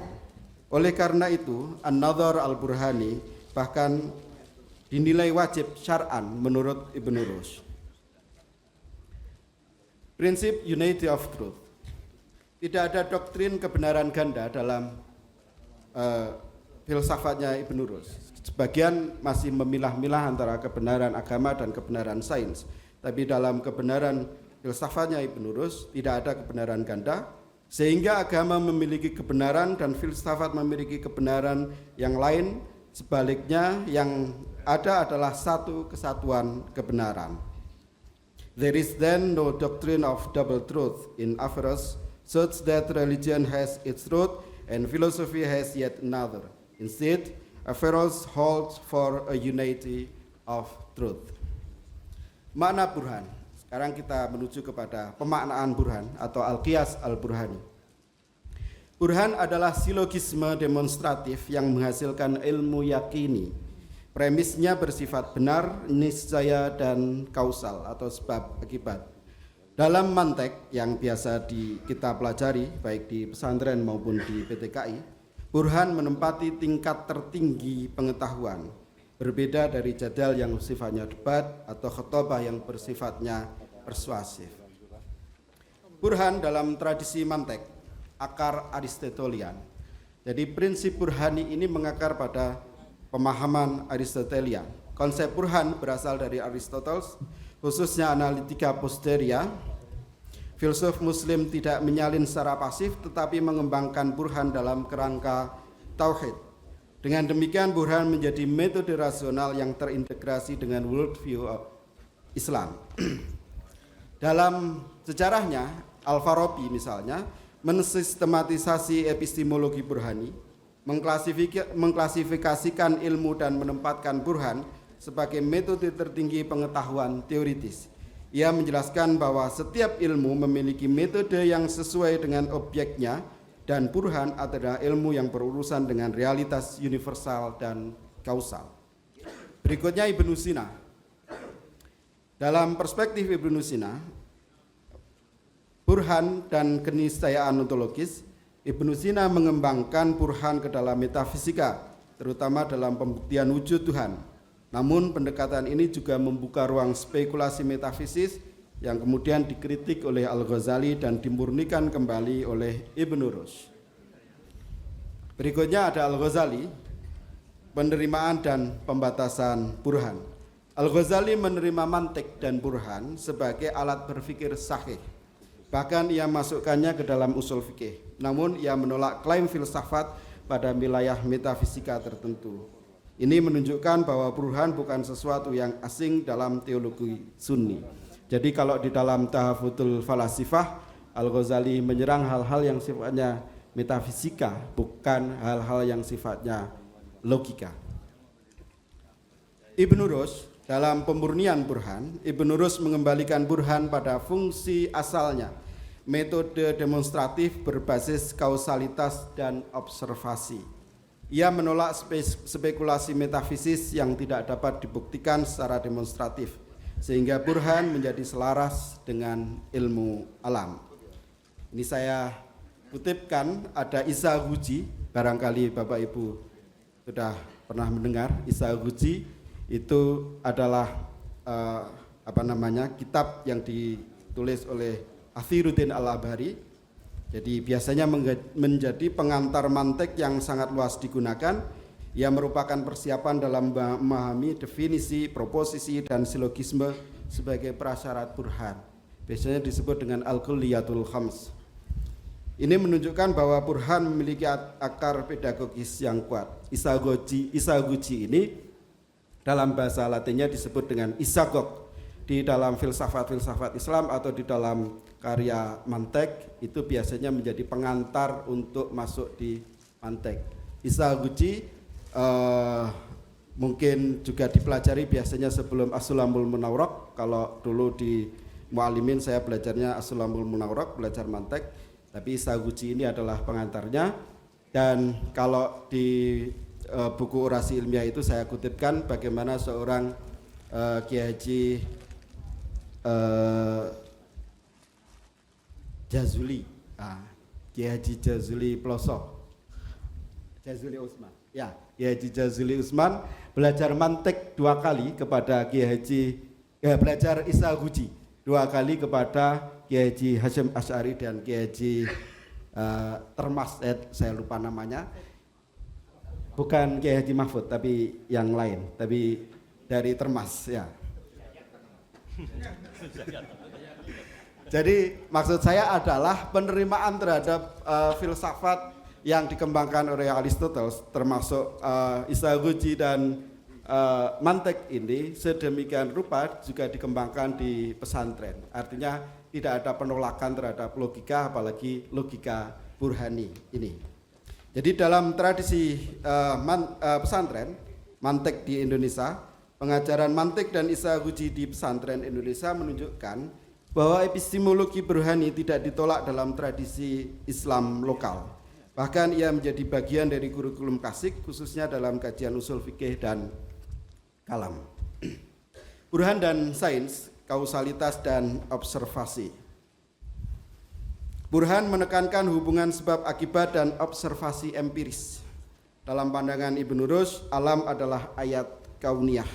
Oleh karena itu, an-nadhar al-burhani bahkan dinilai wajib syar'an menurut Ibn Rus. Prinsip unity of truth. Tidak ada doktrin kebenaran ganda dalam filsafatnya Ibn Rus. Sebagian masih memilah-milah antara kebenaran agama dan kebenaran sains. Tapi dalam kebenaran filsafatnya Ibn Rus tidak ada kebenaran ganda, sehingga agama memiliki kebenaran dan filsafat memiliki kebenaran yang lain. Sebaliknya yang ada adalah satu kesatuan kebenaran. There is then no doctrine of double truth in Averroes, such that religion has its truth and philosophy has yet another. Instead, Averroes holds for a unity of truth. Makna burhan. Sekarang kita menuju kepada pemaknaan burhan atau al-qiyas al-burhani. Burhan adalah silogisme demonstratif yang menghasilkan ilmu yakini. Premisnya bersifat benar, niscaya, dan kausal atau sebab akibat. Dalam mantek yang biasa kita pelajari baik di pesantren maupun di PTKI, burhan menempati tingkat tertinggi pengetahuan, berbeda dari jadal yang sifatnya debat atau khotbah yang bersifatnya persuasif. Burhan dalam tradisi mantek akar Aristotelian. Jadi prinsip burhani ini mengakar pada pemahaman Aristotelian. Konsep burhan berasal dari Aristoteles, khususnya analitika posteria. Filsuf muslim tidak menyalin secara pasif tetapi mengembangkan burhan dalam kerangka tauhid. Dengan demikian burhan menjadi metode rasional yang terintegrasi dengan worldview Islam. Dalam sejarahnya, Al-Farabi misalnya mensistematisasi epistemologi burhani, mengklasifikasikan ilmu dan menempatkan burhan sebagai metode tertinggi pengetahuan teoritis. Ia menjelaskan bahwa setiap ilmu memiliki metode yang sesuai dengan objeknya dan burhan adalah ilmu yang berurusan dengan realitas universal dan kausal. Berikutnya Ibnu Sina. Dalam perspektif Ibnu Sina, burhan dan keniscayaan ontologis, Ibnu Sina mengembangkan burhan ke dalam metafisika, terutama dalam pembuktian wujud Tuhan. Namun pendekatan ini juga membuka ruang spekulasi metafisis yang kemudian dikritik oleh Al-Ghazali dan dimurnikan kembali oleh Ibnu Rushd. Berikutnya ada Al-Ghazali, penerimaan dan pembatasan burhan. Al-Ghazali menerima mantik dan burhan sebagai alat berpikir sahih. Bahkan ia masukkannya ke dalam usul fikih. Namun ia menolak klaim filsafat pada wilayah metafisika tertentu. Ini menunjukkan bahwa burhan bukan sesuatu yang asing dalam teologi Sunni. Jadi kalau di dalam Tahafudul Falasifah, Al-Ghazali menyerang hal-hal yang sifatnya metafisika, bukan hal-hal yang sifatnya logika. Ibnu Rushd dalam pemurnian burhan, Ibnu Rushd mengembalikan burhan pada fungsi asalnya, metode demonstratif berbasis kausalitas dan observasi. Ia menolak spekulasi metafisis yang tidak dapat dibuktikan secara demonstratif, sehingga burhan menjadi selaras dengan ilmu alam. Ini saya kutipkan, ada Isa Guji, barangkali Bapak Ibu sudah pernah mendengar. Isa Guji itu adalah kitab yang ditulis oleh Athiruddin Al-Abhari. Jadi biasanya menjadi pengantar mantek yang sangat luas digunakan. Ia merupakan persiapan dalam memahami definisi, proposisi, dan silogisme sebagai prasyarat burhan. Biasanya disebut dengan Al-Kulliyatul Khams. Ini menunjukkan bahwa burhan memiliki akar pedagogis yang kuat. Isa Guji ini dalam bahasa Latinnya disebut dengan isagog. Di dalam filsafat Islam atau di dalam karya mantek itu biasanya menjadi pengantar untuk masuk di mantek. Isa Guji mungkin juga dipelajari biasanya sebelum As-Sulamul Munawwarah. Kalau dulu di Mu'alimin saya belajarnya As-Sulamul Munawwarah, belajar mantek, tapi Isa Guji ini adalah pengantarnya. Dan kalau di buku orasi ilmiah itu saya kutipkan bagaimana seorang Kiai Haji Jazuli, Kiai Haji Jazuli Ploso, Jazuli Usman, ya, Kiai Haji Jazuli Usman belajar mantek 2 kali kepada Kiai Haji, belajar Isa Guji 2 kali kepada Kiai Haji Hasyim Asy'ari dan Kiai Haji Termas, saya lupa namanya, bukan Kiai Haji Mahfud tapi yang lain, tapi dari Termas, ya. Jadi maksud saya adalah penerimaan terhadap filsafat yang dikembangkan oleh Aristoteles, termasuk Isa Guji dan mantek ini sedemikian rupa juga dikembangkan di pesantren. Artinya tidak ada penolakan terhadap logika, apalagi logika burhani ini. Jadi dalam tradisi pesantren mantek di Indonesia, pengajaran mantik dan Isa Guji di pesantren Indonesia menunjukkan bahwa epistemologi burhani tidak ditolak dalam tradisi Islam lokal. Bahkan ia menjadi bagian dari kurikulum klasik, khususnya dalam kajian usul fikih dan kalam. Burhan dan sains, kausalitas dan observasi. Burhan menekankan hubungan sebab akibat dan observasi empiris. Dalam pandangan Ibnu Rushd, alam adalah ayat kauniyah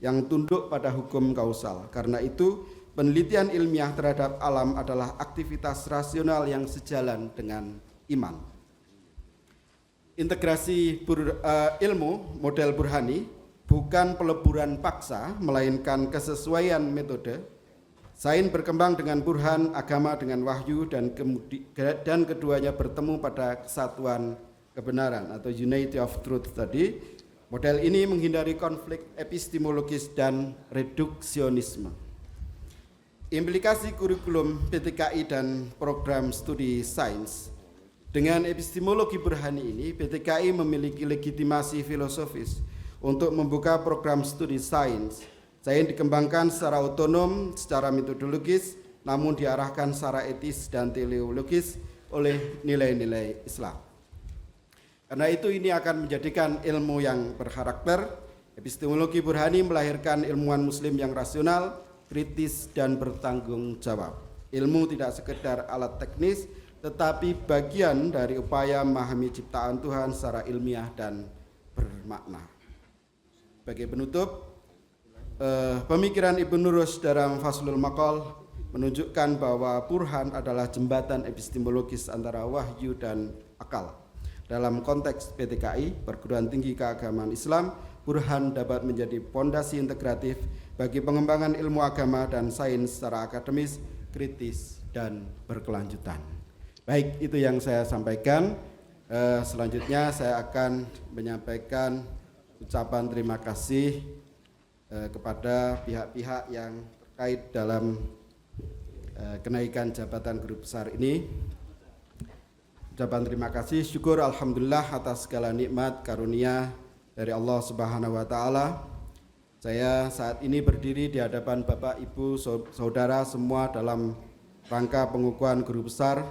yang tunduk pada hukum kausal. Karena itu, penelitian ilmiah terhadap alam adalah aktivitas rasional yang sejalan dengan iman. Integrasi ilmu model Burhani bukan peleburan paksa, melainkan kesesuaian metode. Sains berkembang dengan burhan, agama dengan wahyu, dan keduanya bertemu pada kesatuan kebenaran atau unity of truth tadi. Model ini menghindari konflik epistemologis dan reduksionisme. Implikasi kurikulum PTKI dan program studi sains. Dengan epistemologi burhani ini, PTKI memiliki legitimasi filosofis untuk membuka program studi sains. Sains dikembangkan secara otonom, secara metodologis, namun diarahkan secara etis dan teleologis oleh nilai-nilai Islam. Karena itu ini akan menjadikan ilmu yang berkarakter. Epistemologi burhani melahirkan ilmuwan muslim yang rasional, kritis, dan bertanggung jawab. Ilmu tidak sekedar alat teknis, tetapi bagian dari upaya memahami ciptaan Tuhan secara ilmiah dan bermakna. Sebagai penutup, pemikiran Ibnu Rushd dalam Faslul Maqal menunjukkan bahwa burhan adalah jembatan epistemologis antara wahyu dan akal. Dalam konteks PTKI, perguruan tinggi keagamaan Islam, burhan dapat menjadi pondasi integratif bagi pengembangan ilmu agama dan sains secara akademis, kritis, dan berkelanjutan. Baik, itu yang saya sampaikan. Selanjutnya saya akan menyampaikan ucapan terima kasih kepada pihak-pihak yang terkait dalam kenaikan jabatan guru besar ini. Ucapan terima kasih, syukur alhamdulillah atas segala nikmat karunia dari Allah Subhanahu wa taala. Saya saat ini berdiri di hadapan Bapak, Ibu, saudara semua dalam rangka pengukuhan guru besar.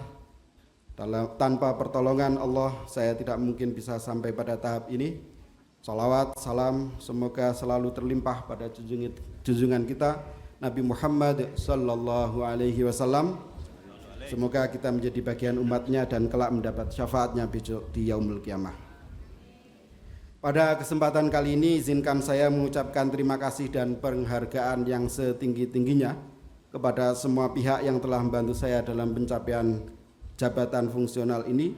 Tanpa pertolongan Allah, saya tidak mungkin bisa sampai pada tahap ini. Salawat, salam, semoga selalu terlimpah pada junjungan kita Nabi Muhammad sallallahu alaihi wasallam. Semoga kita menjadi bagian umatnya dan kelak mendapat syafaatnya besok di yaumul kiamah. Pada kesempatan kali ini izinkan saya mengucapkan terima kasih dan penghargaan yang setinggi-tingginya kepada semua pihak yang telah membantu saya dalam pencapaian jabatan fungsional ini,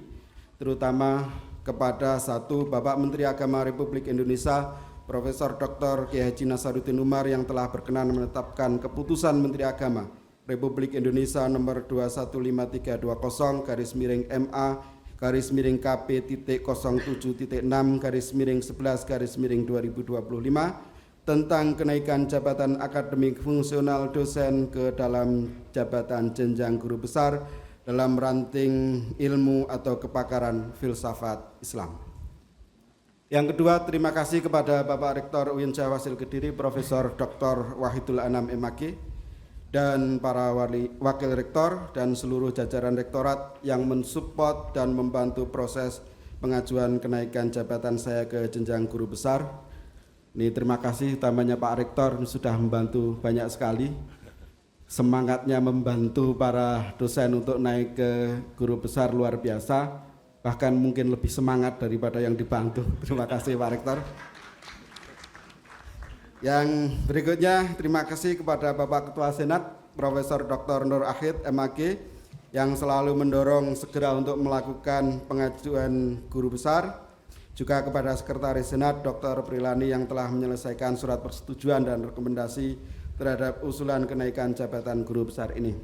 terutama kepada satu, Bapak Menteri Agama Republik Indonesia Profesor Dr. Kiai Haji Nasaruddin Umar yang telah berkenan menetapkan keputusan Menteri Agama Republik Indonesia nomor 215326-MA/KP.07.6/11/2025 tentang kenaikan jabatan akademik fungsional dosen ke dalam jabatan jenjang guru besar dalam ranting ilmu atau kepakaran filsafat Islam. Yang kedua, terima kasih kepada Bapak Rektor UIN Syekh Wasil Kediri Profesor Dr. Wahidul Anam MAG dan para wakil rektor dan seluruh jajaran rektorat yang mensupport dan membantu proses pengajuan kenaikan jabatan saya ke jenjang guru besar. Ini terima kasih utamanya Pak Rektor sudah membantu banyak sekali. Semangatnya membantu para dosen untuk naik ke guru besar luar biasa, bahkan mungkin lebih semangat daripada yang dibantu. Terima kasih Pak Rektor. Yang berikutnya terima kasih kepada Bapak Ketua Senat Profesor Dr. Nur Ahid MAG yang selalu mendorong segera untuk melakukan pengajuan guru besar, juga kepada Sekretaris Senat Dr. Prilani yang telah menyelesaikan surat persetujuan dan rekomendasi terhadap usulan kenaikan jabatan guru besar ini.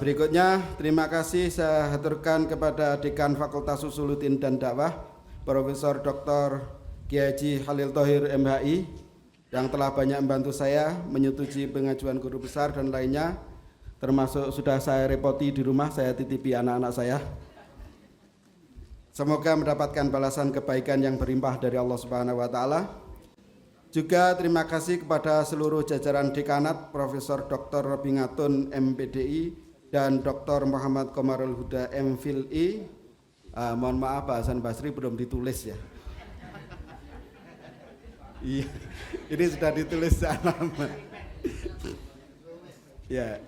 Berikutnya, terima kasih saya haturkan kepada Dekan Fakultas Usuluddin dan Dakwah, Profesor Dr. Kiai Haji Khalil Thohir MHI, yang telah banyak membantu saya menyetujui pengajuan guru besar dan lainnya, termasuk sudah saya repoti di rumah, saya titipi anak-anak saya. Semoga mendapatkan balasan kebaikan yang berlimpah dari Allah Subhanahu wa taala. Juga terima kasih kepada seluruh jajaran dekanat, Profesor Dr. Robingatun MPDI dan Dr. Muhammad Komarul Huda MPhilI. Mohon maaf Pak Hasan Basri belum ditulis ya. Iya, ini sudah ditulis alamat. Ya.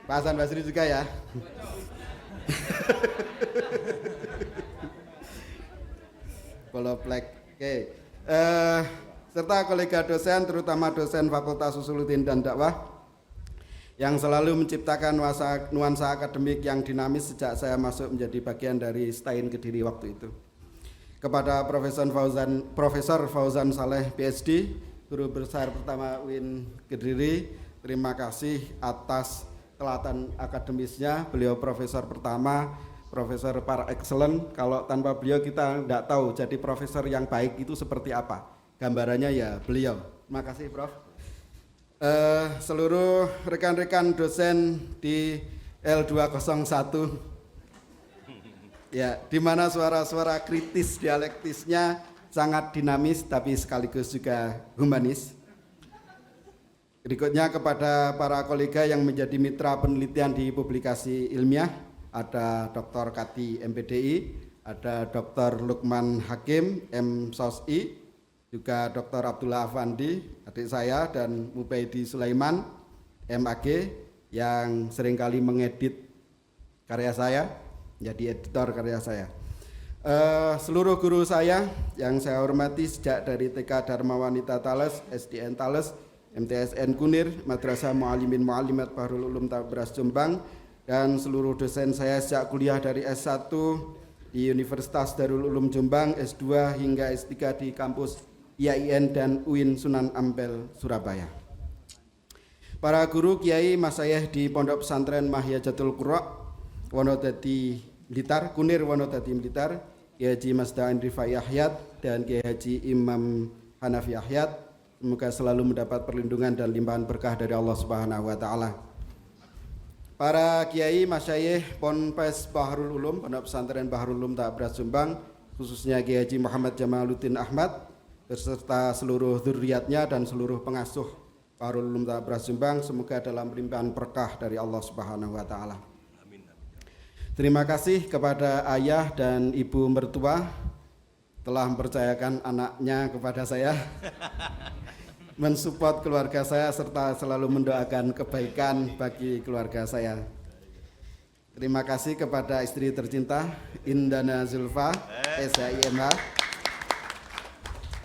Pak Hasan Basri juga ya. Follow flag. Oke. Serta kolega dosen, terutama dosen Fakultas Usuluddin dan Dakwah yang selalu menciptakan nuansa akademik yang dinamis sejak saya masuk menjadi bagian dari STAIN Kediri waktu itu. Kepada Profesor Fauzan Saleh PhD, guru besar pertama UIN Kediri, terima kasih atas teladan akademisnya. Beliau profesor pertama, profesor par excellence. Kalau tanpa beliau kita tidak tahu jadi profesor yang baik itu seperti apa. Gambarannya ya beliau. Terima kasih Prof. Seluruh rekan-rekan dosen di L201 ya, di mana suara-suara kritis dialektisnya sangat dinamis tapi sekaligus juga humanis. Berikutnya kepada para kolega yang menjadi mitra penelitian di publikasi ilmiah, ada Dr. Kati MPDI, ada Dr. Lukman Hakim M.Sosi, juga Dr. Abdullah Afandi, adik saya, dan Mubaidi Sulaiman MAG yang seringkali mengedit karya saya, menjadi editor karya saya. Seluruh guru saya yang saya hormati sejak dari TK Dharma Wanita Tales, SDN Tales, MTSN Kunir, Madrasah Muallimin Muallimat Bahrul Ulum Tabras Jombang, dan seluruh dosen saya sejak kuliah dari S1 di Universitas Darul Ulum Jombang, S2 hingga S3 di kampus IAIN dan UIN Sunan Ampel Surabaya. Para guru, kiai, masayikh di Pondok Pesantren Mahyajatul Qurra Wonodadi Blitar, Kunir Wonodadi Blitar, Kiai Haji Masda Rifai Ahyad dan Kiai Haji Imam Hanafi Ahyad, semoga selalu mendapat perlindungan dan limpahan berkah dari Allah Subhanahu wa taala. Para kiai, masyayikh Ponpes Bahrul Ulum, Pondok Pesantren Bahrul Ulum Tabras Jombang, khususnya Kiai Haji Muhammad Jamaluddin Ahmad beserta seluruh dzurriyyatnya dan seluruh pengasuh Bahrul Ulum Tabras Jombang, semoga dalam limpahan berkah dari Allah Subhanahu wa taala. Terima kasih kepada ayah dan ibu mertua telah mempercayakan anaknya kepada saya, mensupport keluarga saya serta selalu mendoakan kebaikan bagi keluarga saya. Terima kasih kepada istri tercinta Indana Zulfa SHIMH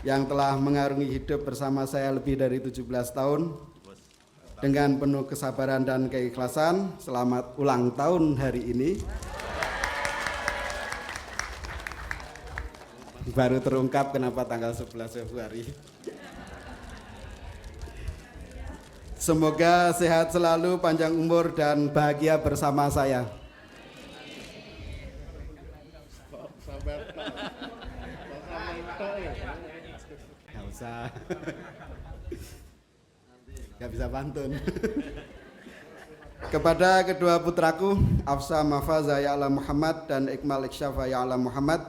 yang telah mengarungi hidup bersama saya lebih dari 17 tahun dengan penuh kesabaran dan keikhlasan. Selamat ulang tahun hari ini. Baru terungkap kenapa tanggal 11 Februari. Semoga sehat selalu, panjang umur dan bahagia bersama saya. Gak bisa pantun. Kepada kedua putraku Afsa Mafaza Ya'la Muhammad dan Ikmal Iksyafa Ya'la Muhammad,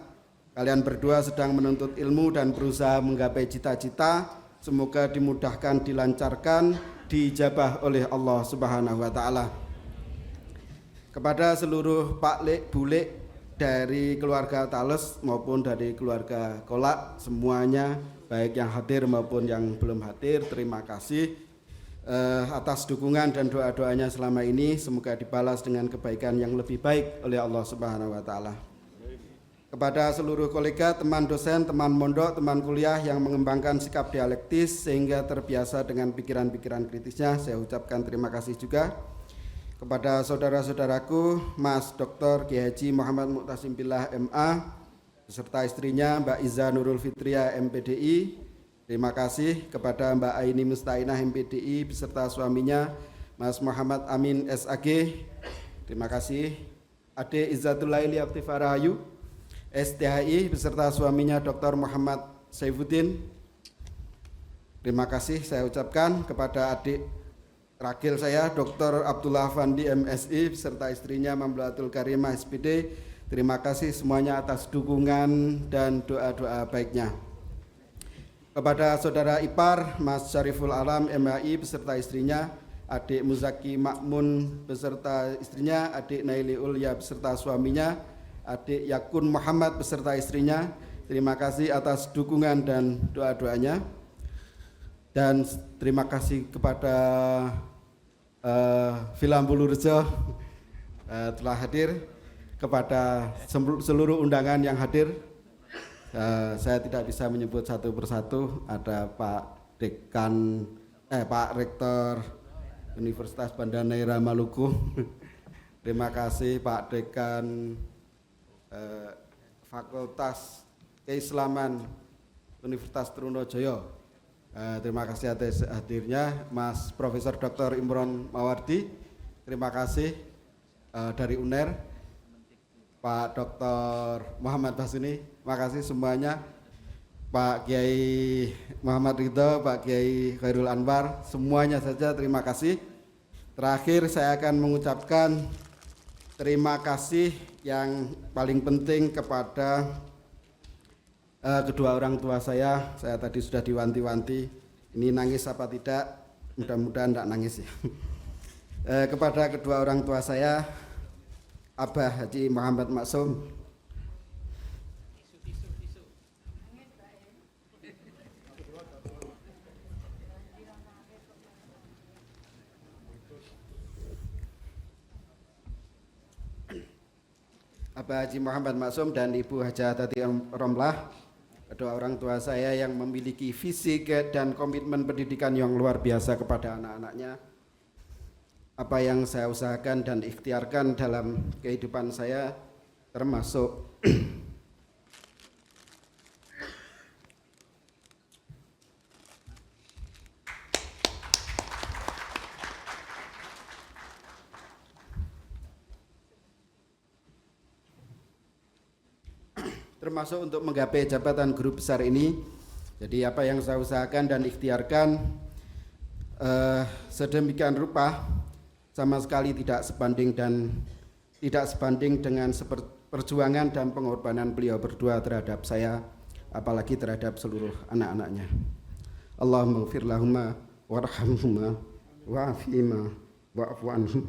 kalian berdua sedang menuntut ilmu dan berusaha menggapai cita-cita. Semoga dimudahkan, dilancarkan, dijabah oleh Allah Subhanahu wa taala. Kepada seluruh Pak Lek, Bu Lek dari keluarga Tales maupun dari keluarga Kolak, semuanya baik yang hadir maupun yang belum hadir, terima kasih atas dukungan dan doa-doanya selama ini. Semoga dibalas dengan kebaikan yang lebih baik oleh Allah Subhanahu wa taala. Kepada seluruh kolega, teman dosen, teman mondok, teman kuliah yang mengembangkan sikap dialektis sehingga terbiasa dengan pikiran-pikiran kritisnya, saya ucapkan terima kasih juga. Kepada saudara-saudaraku, Mas Dr. Kiai Haji Muhammad Mu'tasim Billah MA beserta istrinya Mbak Iza Nurul Fitria MPDI, terima kasih. Kepada Mbak Aini Mustainah MPDI beserta suaminya Mas Muhammad Amin SAG, terima kasih. Ade Izzatul Laili Aktifarahayu STHI beserta suaminya Dr. Muhammad Saifuddin, terima kasih saya ucapkan. Kepada adik ragil saya Dr. Abdullah Afandi MSI beserta istrinya Mamlaatul Karimah SPD, terima kasih semuanya atas dukungan dan doa-doa baiknya. Kepada saudara ipar Mas Syariful Alam MHI beserta istrinya, adik Muzaki Makmun beserta istrinya, adik Naili Ulya beserta suaminya, adik Yakun Muhammad beserta istrinya, terima kasih atas dukungan dan doa-doanya. Dan terima kasih kepada Vilam Bulurjo telah hadir, kepada seluruh undangan yang hadir. Saya tidak bisa menyebut satu persatu. Ada Pak Rektor Universitas Banda Neira Maluku. Terima kasih Pak Dekan Fakultas Keislaman Universitas Trunojoyo. Terima kasih atas hadirnya Mas Profesor Dr. Imron Mawardi. Terima kasih dari UNER. Pak Dr. Muhammad Basuni, makasih semuanya. Pak Kiai Muhammad Ridho, Pak Kiai Khairul Anwar, semuanya saja terima kasih. Terakhir saya akan mengucapkan terima kasih yang paling penting kepada kedua orang tua saya. Saya tadi sudah diwanti-wanti, ini nangis apa tidak, mudah-mudahan tidak nangis ya. Kepada kedua orang tua saya, Abah Haji Muhammad Maksum, Abah Haji Muhammad Maksum dan Ibu Hajah Tati Romlah, kedua orang tua saya yang memiliki visi dan komitmen pendidikan yang luar biasa kepada anak-anaknya. Apa yang saya usahakan dan ikhtiarkan dalam kehidupan saya termasuk untuk menggapai jabatan guru besar ini. Jadi apa yang saya usahakan dan ikhtiarkan sedemikian rupa sama sekali tidak sebanding dengan perjuangan dan pengorbanan beliau berdua terhadap saya, apalagi terhadap seluruh anak-anaknya. Allahumma ighfir lahumma warhamhuma wa'afihima wa'fu anhum.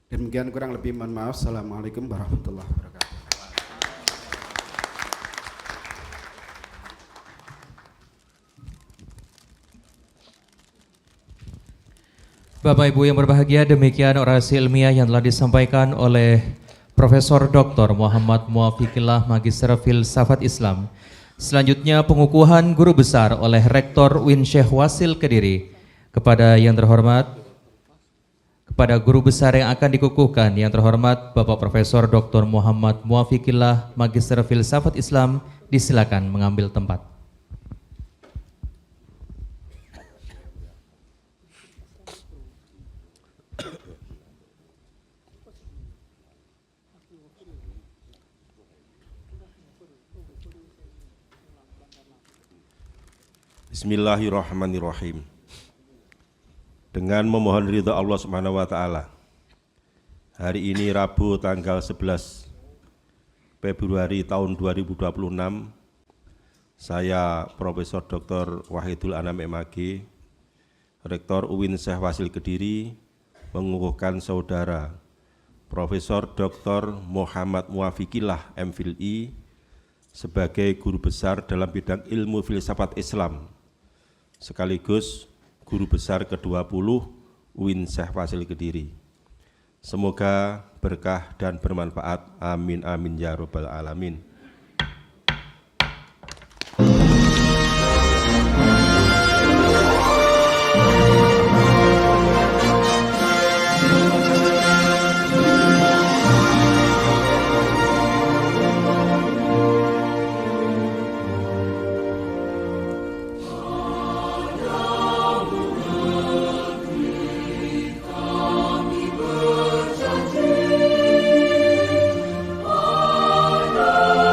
Demikian kurang lebih mohon maaf. Assalamualaikum warahmatullahi wabarakatuh. Bapak Ibu yang berbahagia, demikian orasi ilmiah yang telah disampaikan oleh Profesor Dr. Muhammad Muwafiqillah Magister Filsafat Islam. Selanjutnya pengukuhan guru besar oleh Rektor UIN Syekh Wasil Kediri. Kepada yang terhormat, kepada guru besar yang akan dikukuhkan, yang terhormat Bapak Profesor Dr. Muhammad Muwafiqillah Magister Filsafat Islam, disilakan mengambil tempat. Bismillahirrahmanirrahim. Dengan memohon ridha Allah Subhanahu wa taala, hari ini Rabu tanggal 11 Februari tahun 2026, saya Profesor Dr. Wahidul Anam MAG, Rektor UIN Syekh Wasil Kediri, mengukuhkan saudara Profesor Dr. Muhammad Muwafiqillah MPhil.I sebagai guru besar dalam bidang ilmu filsafat Islam, sekaligus guru besar ke-20 UIN Syekh Wasil Kediri. Semoga berkah dan bermanfaat. Amin amin ya rabbal alamin. Allah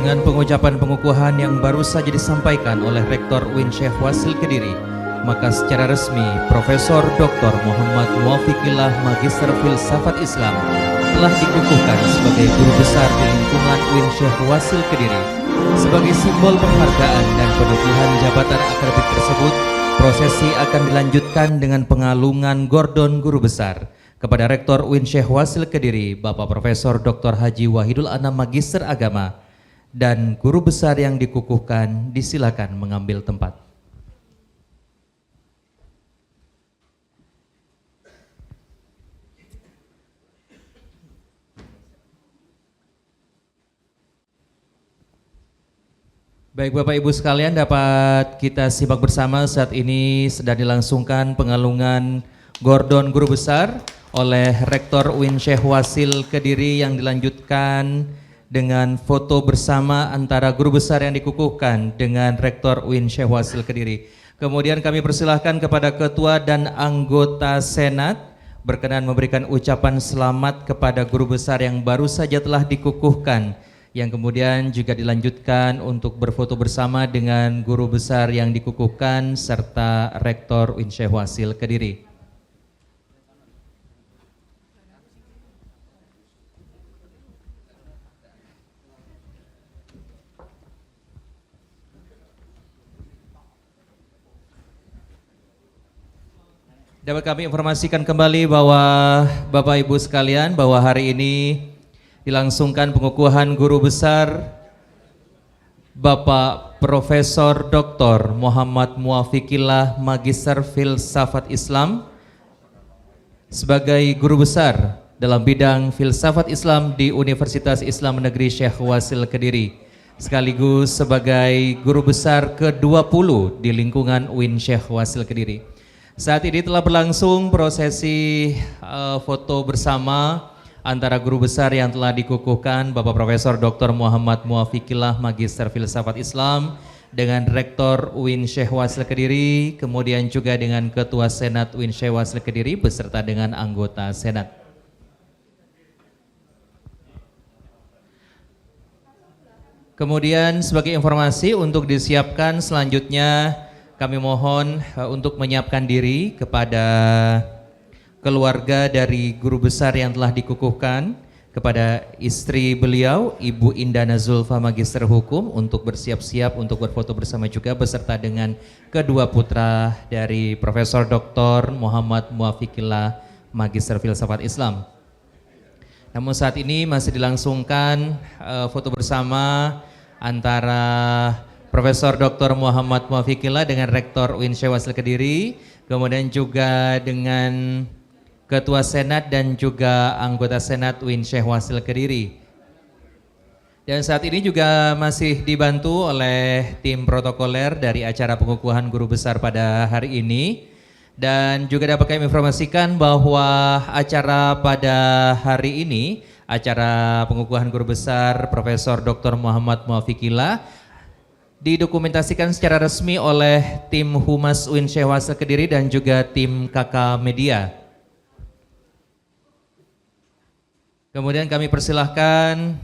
Dengan pengucapan pengukuhan yang baru saja disampaikan oleh Rektor UIN Syekh Wasil Kediri, maka secara resmi Profesor Dr. Muhammad Muwafikillah Magister Filsafat Islam telah dikukuhkan sebagai guru besar di lingkungan UIN Syekh Wasil Kediri. Sebagai simbol penghargaan dan penutuhan jabatan akademik tersebut, prosesi akan dilanjutkan dengan pengalungan gordon guru besar kepada Rektor UIN Syekh Wasil Kediri, Bapak Profesor Dr. Haji Wahidul Anam Magister Agama, dan guru besar yang dikukuhkan disilakan mengambil tempat. Baik Bapak Ibu sekalian, dapat kita simak bersama saat ini sedang dilangsungkan pengalungan gordon guru besar oleh Rektor UIN Syekh Wasil Kediri yang dilanjutkan dengan foto bersama antara guru besar yang dikukuhkan dengan Rektor UIN Syekh Wasil Kediri. Kemudian kami persilahkan kepada Ketua dan anggota Senat berkenan memberikan ucapan selamat kepada guru besar yang baru saja telah dikukuhkan, yang kemudian juga dilanjutkan untuk berfoto bersama dengan guru besar yang dikukuhkan serta Rektor UIN Syekh Wasil Kediri. Dapat kami informasikan kembali bahwa Bapak Ibu sekalian, bahwa hari ini dilangsungkan pengukuhan guru besar Bapak Profesor Dr. Muhammad Muwafikillah Magister Filsafat Islam sebagai guru besar dalam bidang filsafat Islam di Universitas Islam Negeri Syekh Wasil Kediri, sekaligus sebagai guru besar ke-20 di lingkungan UIN Syekh Wasil Kediri. Saat ini telah berlangsung prosesi foto bersama antara guru besar yang telah dikukuhkan Bapak Profesor Dr. Muhammad Muwafikillah Magister Filsafat Islam dengan Rektor UIN Syekh Wasil Kediri, kemudian juga dengan Ketua Senat UIN Syekh Wasil Kediri beserta dengan anggota Senat. Kemudian sebagai informasi untuk disiapkan selanjutnya, kami mohon untuk menyiapkan diri kepada keluarga dari guru besar yang telah dikukuhkan, kepada istri beliau Ibu Indana Zulfa Magister Hukum untuk bersiap-siap untuk berfoto bersama juga beserta dengan kedua putra dari Profesor Dr. Muhammad Muwafikillah Magister Filsafat Islam. Namun saat ini masih dilangsungkan foto bersama antara Profesor Dr. Muhammad Muwafikillah dengan Rektor UIN Syekh Wasil Kediri, kemudian juga dengan Ketua Senat dan juga anggota Senat UIN Syekh Wasil Kediri. Dan saat ini juga masih dibantu oleh tim protokoler dari acara pengukuhan guru besar pada hari ini. Dan juga dapat kami informasikan bahwa acara pada hari ini, acara pengukuhan guru besar Profesor Dr. Muhammad Muwafikillah didokumentasikan secara resmi oleh tim Humas UIN Syekh Wasil Kediri dan juga tim KK Media. Kemudian kami persilahkan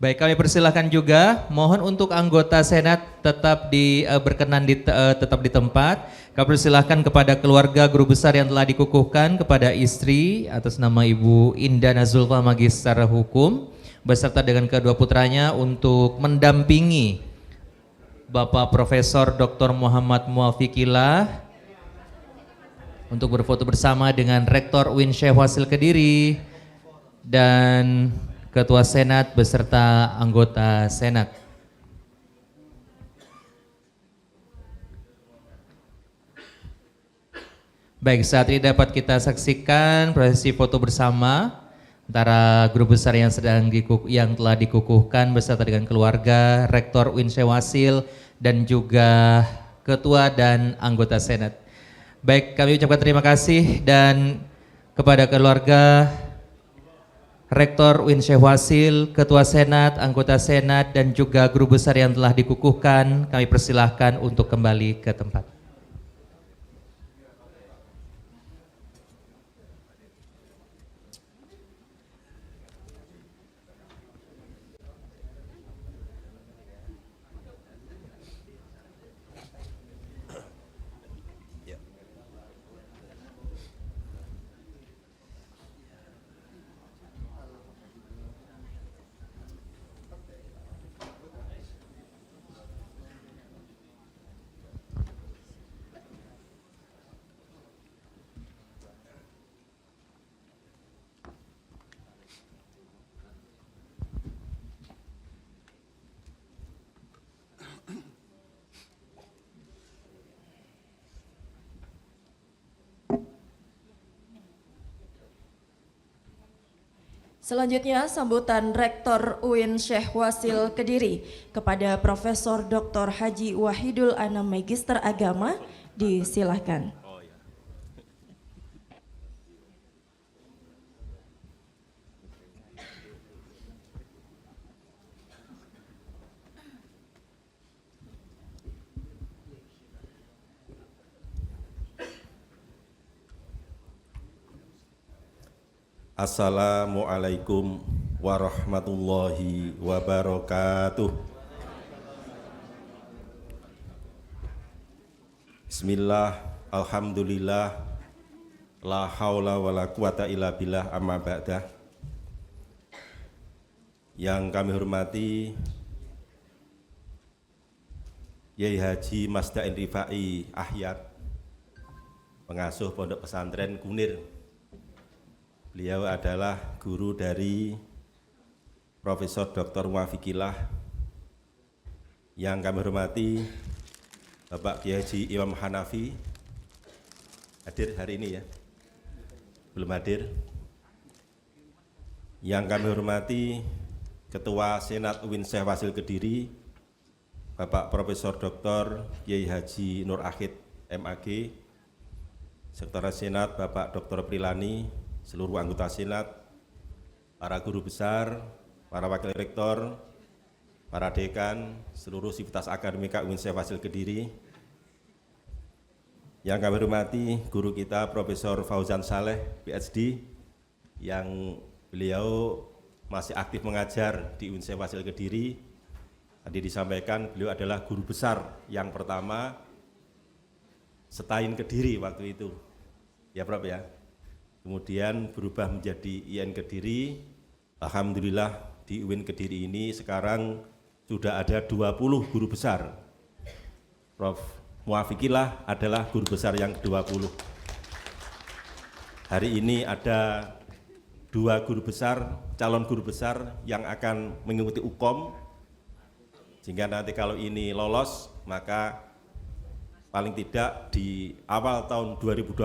Baik, kami persilahkan juga, mohon untuk anggota Senat tetap berkenan tetap di tempat. Kami persilahkan kepada keluarga guru besar yang telah dikukuhkan, kepada istri atas nama Ibu Indana Zulfa Magister Hukum beserta dengan kedua putranya untuk mendampingi Bapak Profesor Dr. Muhammad Muwafikillah untuk berfoto bersama dengan Rektor UIN Syekh Wasil Kediri dan Ketua Senat beserta anggota Senat. Baik, saat ini dapat kita saksikan prosesi foto bersama antara guru besar yang telah dikukuhkan beserta dengan keluarga, Rektor UIN Syekh Wasil dan juga Ketua dan anggota Senat. Baik, kami ucapkan terima kasih dan kepada keluarga Rektor UIN Syekh Wasil, Ketua Senat, anggota Senat, dan juga guru besar yang telah dikukuhkan, kami persilahkan untuk kembali ke tempat. Selanjutnya sambutan Rektor UIN Syekh Wasil Kediri kepada Profesor Dr. Haji Wahidul Anam Magister Agama, disilahkan. Assalamualaikum warahmatullahi wabarakatuh. Bismillah, alhamdulillah, la haula wala quwata illa billah, amma ba'dah. Yang kami hormati Yai Haji Masdain Rifai Ahyad, pengasuh Pondok Pesantren Kunir. Beliau adalah guru dari Profesor Dr. Muwafikillah. Yang kami hormati Bapak Kiai Haji Imam Hanafi, hadir hari ini ya? Belum hadir. Yang kami hormati Ketua Senat UIN Syekh Wasil Kediri, Bapak Profesor Dr. Kiai Haji Nur Akhid MAG, Sekretaris Senat Bapak Dr. Prilani, seluruh anggota Senat, para guru besar, para wakil rektor, para dekan, seluruh sivitas akademika UIN Syekh Wasil Kediri. Yang kami hormati guru kita Profesor Fauzan Saleh, PhD, yang beliau masih aktif mengajar di UIN Syekh Wasil Kediri. Tadi disampaikan beliau adalah guru besar yang pertama Setain Kediri waktu itu, ya Prof ya. Kemudian berubah menjadi IN Kediri. Alhamdulillah di UIN Kediri ini sekarang sudah ada 20 guru besar. Prof. Muwafikillah adalah guru besar yang ke-20. Hari ini ada 2 guru besar, calon guru besar yang akan mengikuti UKOM. Sehingga nanti kalau ini lolos, maka paling tidak di awal tahun 2026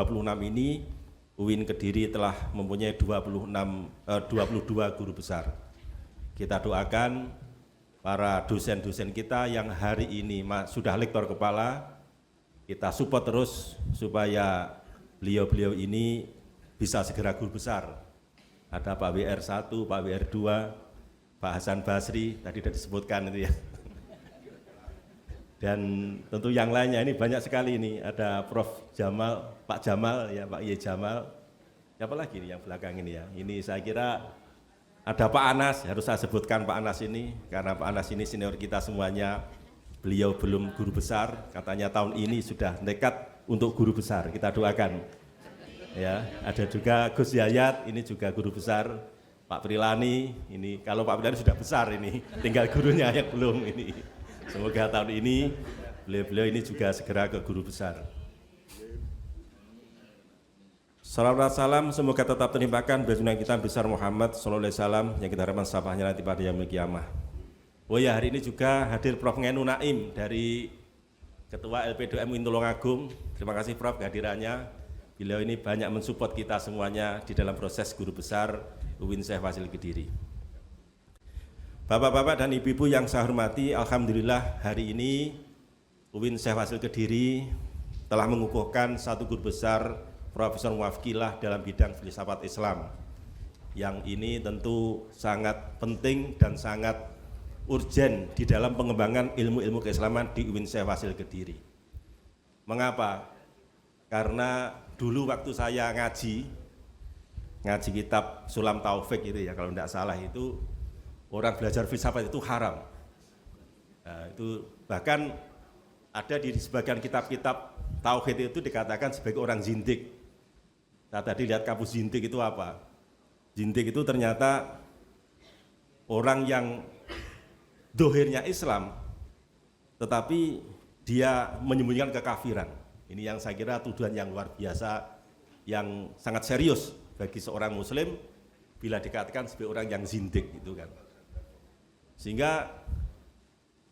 ini UIN Kediri telah mempunyai 22 guru besar. Kita doakan para dosen-dosen kita yang hari ini sudah lektor kepala, kita support terus supaya beliau-beliau ini bisa segera guru besar. Ada Pak WR1, Pak WR2, Pak Hasan Basri, tadi sudah disebutkan itu ya. Dan tentu yang lainnya ini banyak sekali ini, ada Prof. Jamal, Pak Jamal, ya Pak Ye Jamal, siapa lagi nih yang belakang ini ya, ini saya kira ada Pak Anas, harus saya sebutkan Pak Anas ini, karena Pak Anas ini senior kita semuanya, beliau belum guru besar, katanya tahun ini sudah nekat untuk guru besar, kita doakan. Ya, ada juga Gus Yayat, ini juga guru besar, Pak Prilani, ini kalau Pak Prilani sudah besar ini, tinggal gurunya yang belum ini. Semoga tahun ini beliau-beliau ini juga segera ke guru besar. Salawat salam semoga tetap terlimpahkan bagi kita besar Muhammad sallallahu alaihi wasallam yang kita harapkan syafaatnya nanti pada yaumul kiamah. Oh ya, hari ini juga hadir Prof. Ngenu Naim dari Ketua LP2M UIN Tulungagung. Terima kasih Prof kehadirannya. Beliau ini banyak mensupport kita semuanya di dalam proses guru besar UIN Syekh Wasil Kediri. Bapak-bapak dan ibu-ibu yang saya hormati, alhamdulillah hari ini UIN Syekh Wasil Kediri telah mengukuhkan satu guru besar Profesor Muwafikillah dalam bidang filsafat Islam. yang ini tentu sangat penting dan sangat urgen di dalam pengembangan ilmu-ilmu keislaman di UIN Syekh Wasil Kediri. Mengapa? Karena dulu waktu saya ngaji kitab Sulam Taufik itu ya, kalau tidak salah itu orang belajar filsafat itu haram. Nah, itu bahkan ada di sebagian kitab-kitab tauhid itu dikatakan sebagai orang zindik. Saya tadi lihat kamus zindik itu apa? Zindik itu ternyata orang yang dohirnya Islam, tetapi dia menyembunyikan kekafiran. Ini yang saya kira tuduhan yang luar biasa, yang sangat serius bagi seorang muslim bila dikatakan sebagai orang yang zindik gitu kan. Sehingga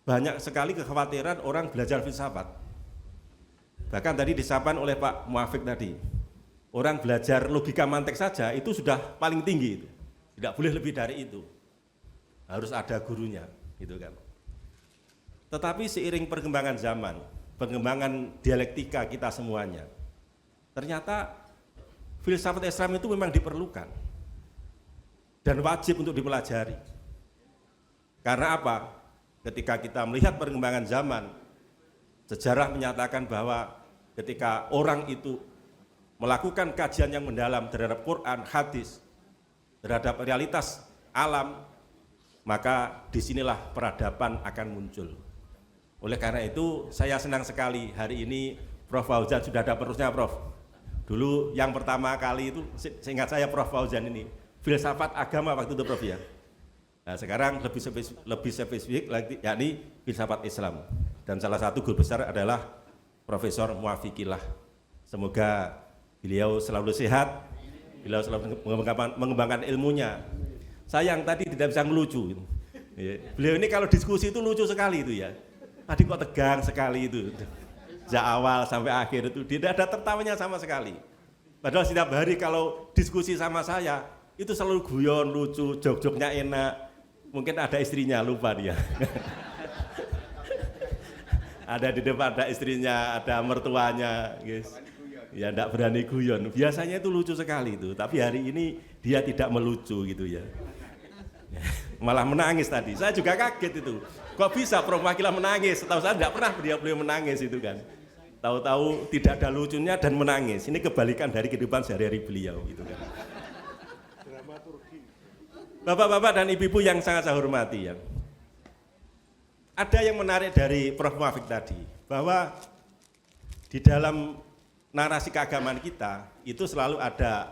banyak sekali kekhawatiran orang belajar filsafat. Bahkan tadi disampaikan oleh Pak Muafik tadi, orang belajar logika mantek saja itu sudah paling tinggi itu. Tidak boleh lebih dari itu. Harus ada gurunya gitu kan. Tetapi seiring perkembangan zaman, pengembangan dialektika kita semuanya, ternyata filsafat Islam itu memang diperlukan dan wajib untuk dipelajari. Karena apa? Ketika kita melihat perkembangan zaman, sejarah menyatakan bahwa ketika orang itu melakukan kajian yang mendalam terhadap Quran, hadis, terhadap realitas alam, maka disinilah peradaban akan muncul. Oleh karena itu saya senang sekali hari ini Prof. Fauzan sudah ada penerusnya Prof. Dulu yang pertama kali itu seingat saya Prof. Fauzan ini filsafat agama waktu itu Prof ya. Nah sekarang lebih spesifik lagi yakni filsafat Islam, dan salah satu guru besar adalah Profesor Muafikillah. Semoga beliau selalu sehat, beliau selalu mengembangkan ilmunya. Sayang tadi tidak bisa melucu. Beliau ini kalau diskusi itu lucu sekali itu ya. Tadi kok tegang sekali itu. Sejak awal sampai akhir itu tidak ada tertawanya sama sekali. Padahal setiap hari kalau diskusi sama saya itu selalu guyon, lucu, jok-joknya enak. Mungkin ada istrinya, lupa dia. Ada di depan ada istrinya, ada mertuanya, guys. Ya enggak berani guyon. Biasanya itu lucu sekali itu, tapi hari ini dia tidak melucu gitu ya. Malah menangis tadi. Saya juga kaget itu. Kok bisa Prof. Muafikillah menangis? Setahu saya enggak pernah beliau menangis itu kan. Tahu-tahu tidak ada lucunya dan menangis. Ini kebalikan dari kehidupan sehari-hari beliau gitu kan. Bapak-bapak dan ibu-ibu yang sangat saya hormati ya. Ada yang menarik dari Prof. Muafik tadi, bahwa di dalam narasi keagamaan kita itu selalu ada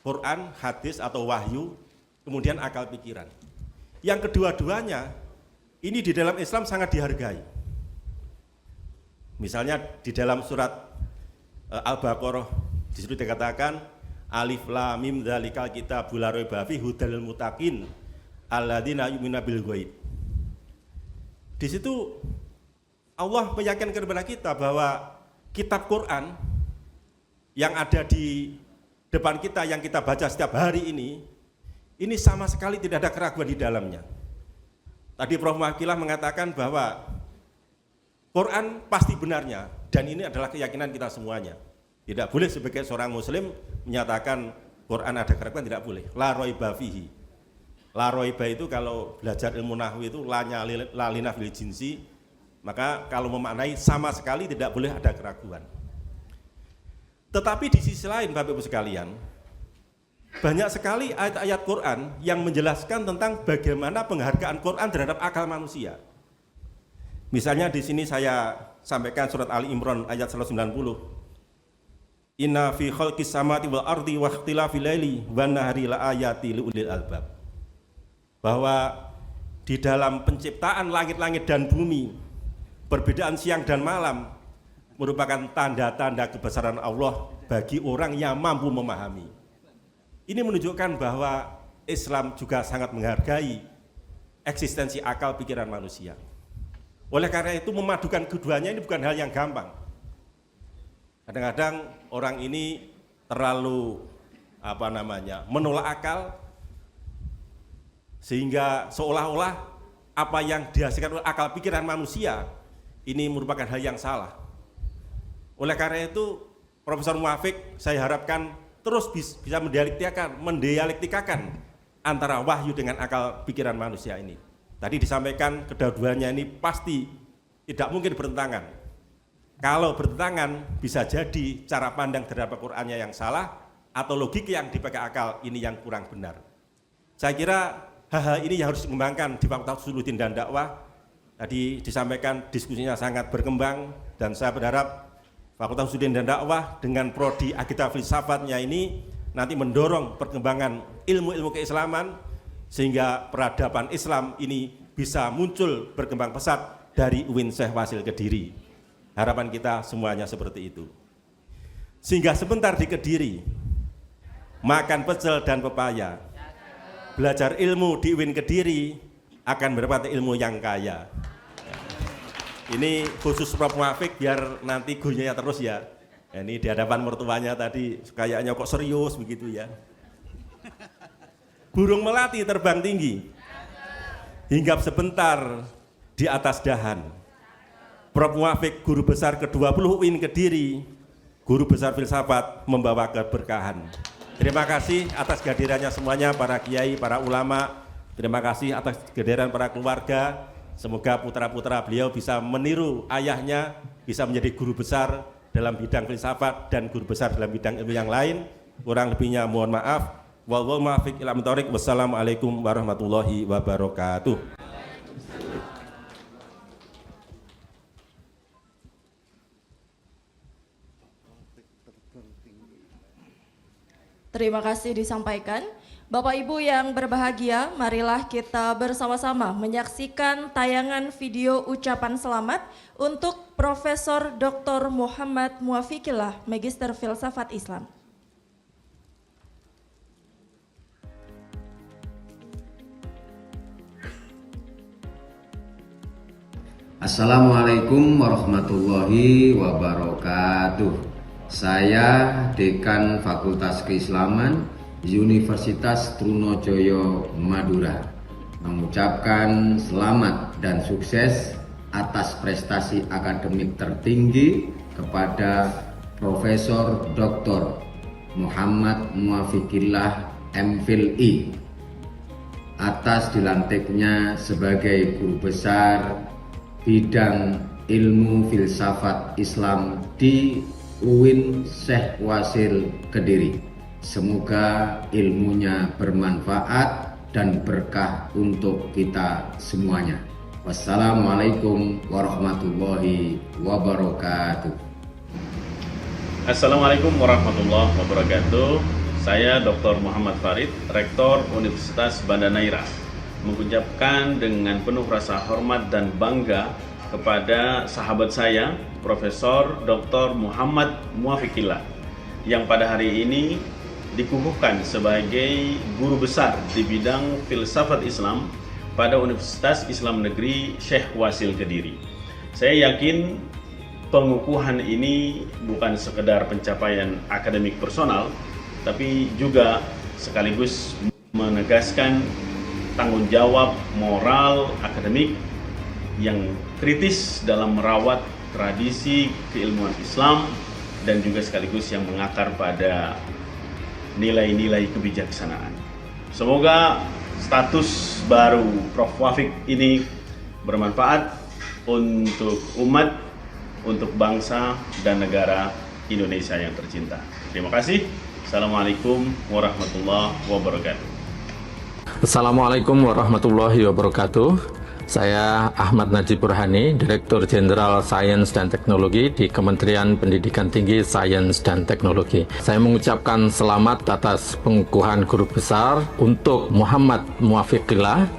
Quran, hadis atau wahyu, kemudian akal pikiran. Yang kedua-duanya ini di dalam Islam sangat dihargai. Misalnya di dalam surat Al-Baqarah di situ dikatakan Alif Lam Mim dzalikal kitabul la raiba fihi hudal lil muttaqin alladzina yu'minuna bil ghaib. Di situ Allah meyakinkan kepada kita bahwa kitab Quran yang ada di depan kita yang kita baca setiap hari ini sama sekali tidak ada keraguan di dalamnya. Tadi Prof. Muafikillah mengatakan bahwa Quran pasti benarnya, dan ini adalah keyakinan kita semuanya. Tidak boleh sebagai seorang muslim menyatakan Quran ada keraguan, tidak boleh. La raiba fihi. La raiba itu kalau belajar ilmu nahwu itu la linafil jinsi, maka kalau memaknai sama sekali tidak boleh ada keraguan. Tetapi di sisi lain Bapak Ibu sekalian, banyak sekali ayat-ayat Quran yang menjelaskan tentang bagaimana penghargaan Quran terhadap akal manusia. Misalnya di sini saya sampaikan surat Ali Imran ayat 190. Inna fi khalqis samawati wal ardi wa ikhtilafil laili wan nahari la ayati liulil albab. Bahwa di dalam penciptaan langit-langit dan bumi, perbedaan siang dan malam merupakan tanda-tanda kebesaran Allah bagi orang yang mampu memahami. Ini menunjukkan bahwa Islam juga sangat menghargai eksistensi akal pikiran manusia. Oleh karena itu memadukan keduanya ini bukan hal yang gampang. Kadang-kadang orang ini terlalu menolak akal sehingga seolah-olah apa yang dihasilkan oleh akal pikiran manusia ini merupakan hal yang salah. Oleh karena itu Profesor Muafik saya harapkan terus bisa mendialektikakan antara wahyu dengan akal pikiran manusia ini. Tadi disampaikan kedua-duanya ini pasti tidak mungkin bertentangan. Kalau bertentangan bisa jadi cara pandang terhadap Qur'annya yang salah atau logika yang dipakai akal ini yang kurang benar. Saya kira hal-hal ini yang harus dikembangkan di Fakultas Usuluddin dan Dakwah. Tadi disampaikan diskusinya sangat berkembang dan saya berharap Fakultas Usuluddin dan Dakwah dengan prodi Agita Filsafatnya ini nanti mendorong perkembangan ilmu-ilmu keislaman sehingga peradaban Islam ini bisa muncul berkembang pesat dari UIN Syekh Wasil Kediri. Harapan kita semuanya seperti itu. Sehingga sebentar di Kediri, makan pecel dan pepaya, belajar ilmu di UIN Kediri akan mendapatkan ilmu yang kaya. Ini khusus Prof. Muafiq biar nanti gurunya terus ya. Ini di hadapan mertuanya tadi kayaknya kok serius begitu ya. Burung melati terbang tinggi, hinggap sebentar di atas dahan. Prof. Muafiq, guru besar ke-20 UIN Kediri, guru besar filsafat membawa keberkahan. Terima kasih atas kehadirannya semuanya, para kiai, para ulama. Terima kasih atas kehadiran para keluarga. Semoga putra-putra beliau bisa meniru ayahnya, bisa menjadi guru besar dalam bidang filsafat dan guru besar dalam bidang ilmu yang lain. Kurang lebihnya mohon maaf. Wallahu muwaffiq ila aqwamit thoriq. Wassalamualaikum warahmatullahi wabarakatuh. Terima kasih disampaikan. Bapak Ibu yang berbahagia, marilah kita bersama-sama menyaksikan tayangan video ucapan selamat untuk Profesor Dr. Muhammad Muwafiqillah, Magister Filsafat Islam. Assalamualaikum warahmatullahi wabarakatuh. Saya Dekan Fakultas Keislaman Universitas Trunojoyo Madura mengucapkan selamat dan sukses atas prestasi akademik tertinggi kepada Profesor Dr. Muhammad Muwafiqillah MPhil atas dilantiknya sebagai guru besar bidang ilmu filsafat Islam di UIN Syekh Wasil Kediri. Semoga ilmunya bermanfaat dan berkah untuk kita semuanya. Wassalamualaikum warahmatullahi wabarakatuh. Assalamualaikum warahmatullahi wabarakatuh. Saya Dr. Muhammad Farid, Rektor Universitas Banda Neira, mengucapkan dengan penuh rasa hormat dan bangga kepada sahabat saya, Profesor Dr. Muhammad Muwafiqillah, yang pada hari ini dikukuhkan sebagai guru besar di bidang filsafat Islam pada Universitas Islam Negeri Syekh Wasil Kediri. Saya yakin pengukuhan ini bukan sekedar pencapaian akademik personal, tapi juga sekaligus menegaskan tanggung jawab moral akademik yang kritis dalam merawat tradisi keilmuan Islam dan juga sekaligus yang mengakar pada nilai-nilai kebijaksanaan. Semoga status baru Prof. Muwafiq ini bermanfaat untuk umat, untuk bangsa dan negara Indonesia yang tercinta. Terima kasih. Assalamualaikum warahmatullahi wabarakatuh. Assalamualaikum warahmatullahi wabarakatuh. Saya Ahmad Najib Burhani, Direktur Jenderal Sains dan Teknologi di Kementerian Pendidikan Tinggi Sains dan Teknologi. Saya mengucapkan selamat atas pengukuhan guru besar untuk Muhammad Muwafiqillah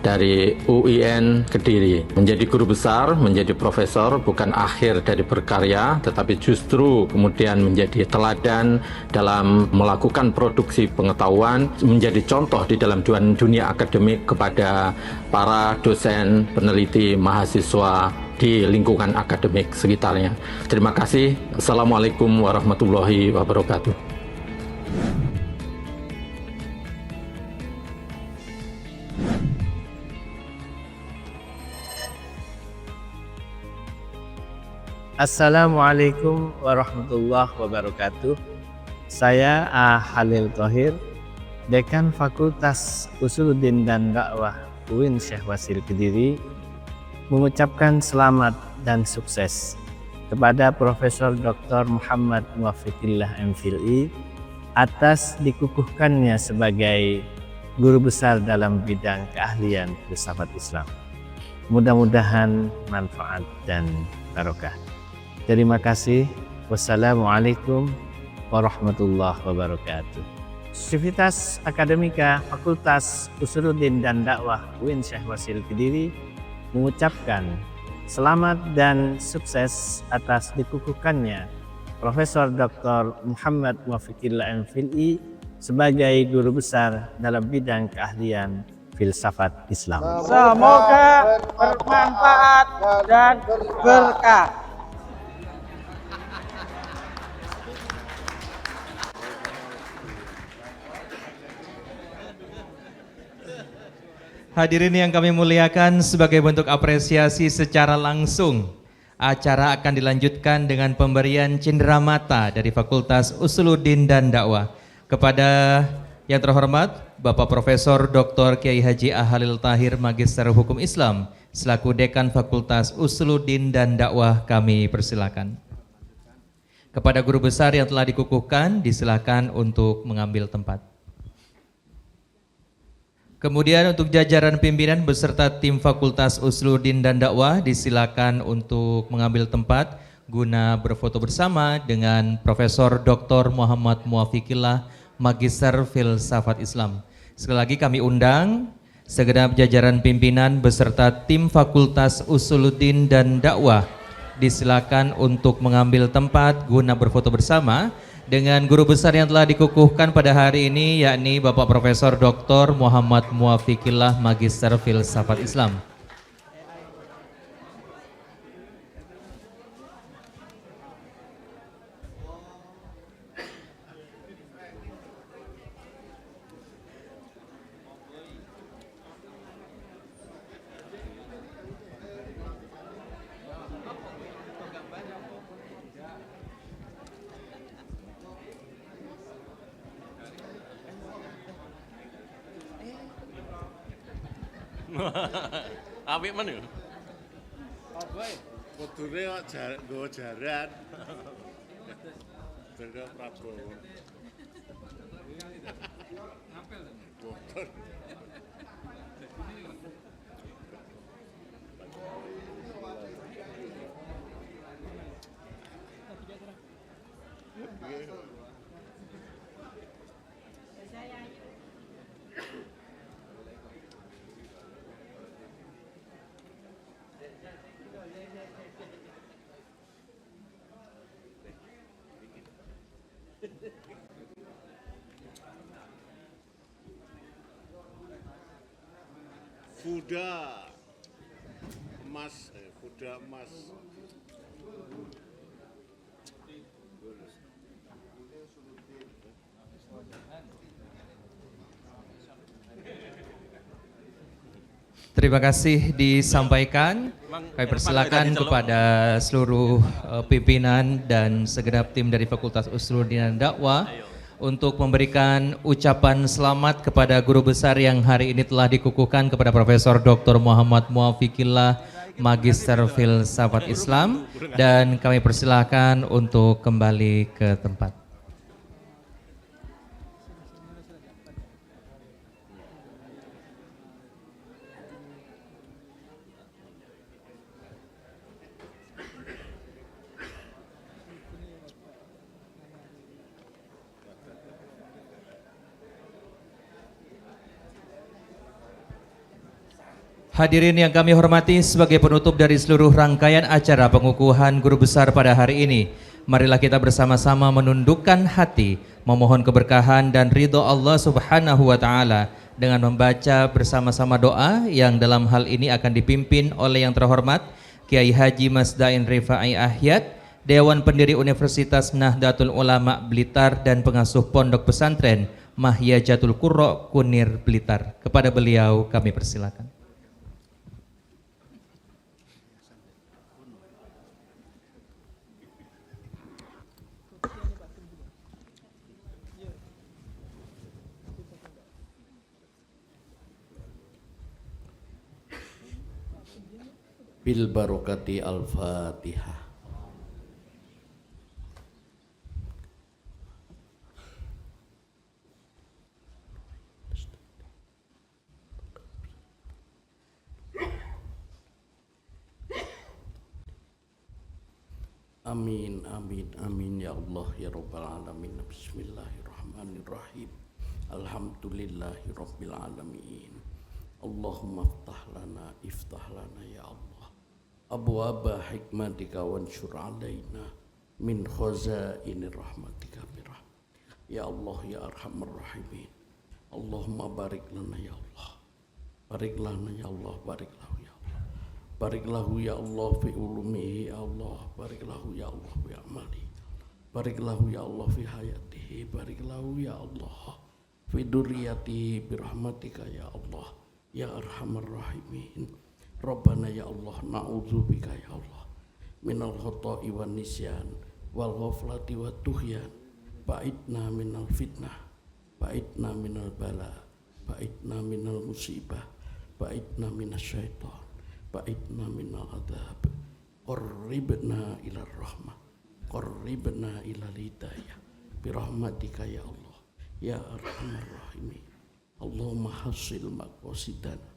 dari UIN Kediri. Menjadi guru besar, menjadi profesor bukan akhir dari berkarya, tetapi justru kemudian menjadi teladan dalam melakukan produksi pengetahuan, menjadi contoh di dalam dunia akademik kepada para dosen, peneliti, mahasiswa di lingkungan akademik sekitarnya. Terima kasih. Assalamualaikum warahmatullahi wabarakatuh. Assalamualaikum warahmatullahi wabarakatuh. Saya A. Halil Thohir, Dekan Fakultas Usuluddin dan Dakwah UIN Syekh Wasil Kediri, mengucapkan selamat dan sukses kepada Profesor Dr. Muhammad Muwafiqillah MPhilI atas dikukuhkannya sebagai guru besar dalam bidang keahlian filsafat Islam. Mudah-mudahan manfaat dan barokah. Terima kasih. Wassalamualaikum warahmatullahi wabarakatuh. Sivitas Akademika Fakultas Usuluddin dan Dakwah UIN Syekh Wasil Kediri mengucapkan selamat dan sukses atas dikukuhkannya Profesor Dr. Muhammad Muwafiqillah MPhilI sebagai guru besar dalam bidang keahlian filsafat Islam. Semoga bermanfaat dan berkah. Hadirin yang kami muliakan, sebagai bentuk apresiasi secara langsung, acara akan dilanjutkan dengan pemberian cenderamata dari Fakultas Usuluddin dan Dakwah kepada yang terhormat Bapak Profesor Dr. Kiai Haji A. Halil Tahir, Magister Hukum Islam, selaku Dekan Fakultas Usuluddin dan Dakwah, kami persilakan. Kepada guru besar yang telah dikukuhkan, disilakan untuk mengambil tempat. Kemudian untuk jajaran pimpinan beserta tim Fakultas Usuluddin dan Dakwah disilakan untuk mengambil tempat guna berfoto bersama dengan Profesor Dr. Muhammad Muwafiqillah, Magister Filsafat Islam. Sekali lagi kami undang segenap jajaran pimpinan beserta tim Fakultas Usuluddin dan Dakwah disilakan untuk mengambil tempat guna berfoto bersama dengan guru besar yang telah dikukuhkan pada hari ini, yakni Bapak Profesor Dr. Muhammad Muwafiqillah, Magister Filsafat Islam. Apik men yo. Apa e? Kudune kok nggo jaran. Jaran Prabowo. Ngapel. Kuda emas, kuda emas. Terima kasih disampaikan. Kami persilakan kepada seluruh pimpinan dan segenap tim dari Fakultas Usuluddin dan Dakwah untuk memberikan ucapan selamat kepada guru besar yang hari ini telah dikukuhkan kepada Profesor Dr. Muhammad Muwafiqillah, Magister Filsafat Islam, dan kami persilahkan untuk kembali ke tempat. Hadirin yang kami hormati, sebagai penutup dari seluruh rangkaian acara pengukuhan guru besar pada hari ini, marilah kita bersama-sama menundukkan hati, memohon keberkahan dan ridho Allah Subhanahu wa Ta'ala dengan membaca bersama-sama doa yang dalam hal ini akan dipimpin oleh yang terhormat Kiai Haji Masdain Rifai Ahyad, Dewan Pendiri Universitas Nahdlatul Ulama Blitar dan pengasuh Pondok Pesantren Mahyajatul Qurra Kunir Blitar. Kepada beliau kami persilakan. bil barakati al-Fatihah. Amin, amin, amin ya Allah ya Rabbal Alamin. Bismillahirrahmanirrahim. Alhamdulillahi Rabbil Alamin. Allahumma iftah lana ya Allah. Abwaba hikmatika wansyur alaina min khazaini rahmatika birahmatika. Ya Allah ya Arhamar Rahimin. Allahumma barik lana ya Allah. Barik lana ya Allah, barik lahu ya Allah. Barik lahu ya Allah fi ulumihi ya Allah. Barik lahu ya Allah fi amali. Barik lahu ya Allah fi hayatihi. Barik lahu ya Allah fi durriyatihi birahmatika ya Allah ya Arhamar Rahimin. Rabbana ya Allah, na'udzubika ya Allah minal khoto'i wan nisyan wal ghaflati wat tuhyan. Ba'idna minal fitnah, ba'idna minal bala, ba'idna minal musibah, ba'idna minas syaitan, ba'idna minal adab. Qarribna ila rahmah, qarribna ila hidayah birahmatika ya Allah ya Arhamar Rahimin. Allahumma hasil maqasidana,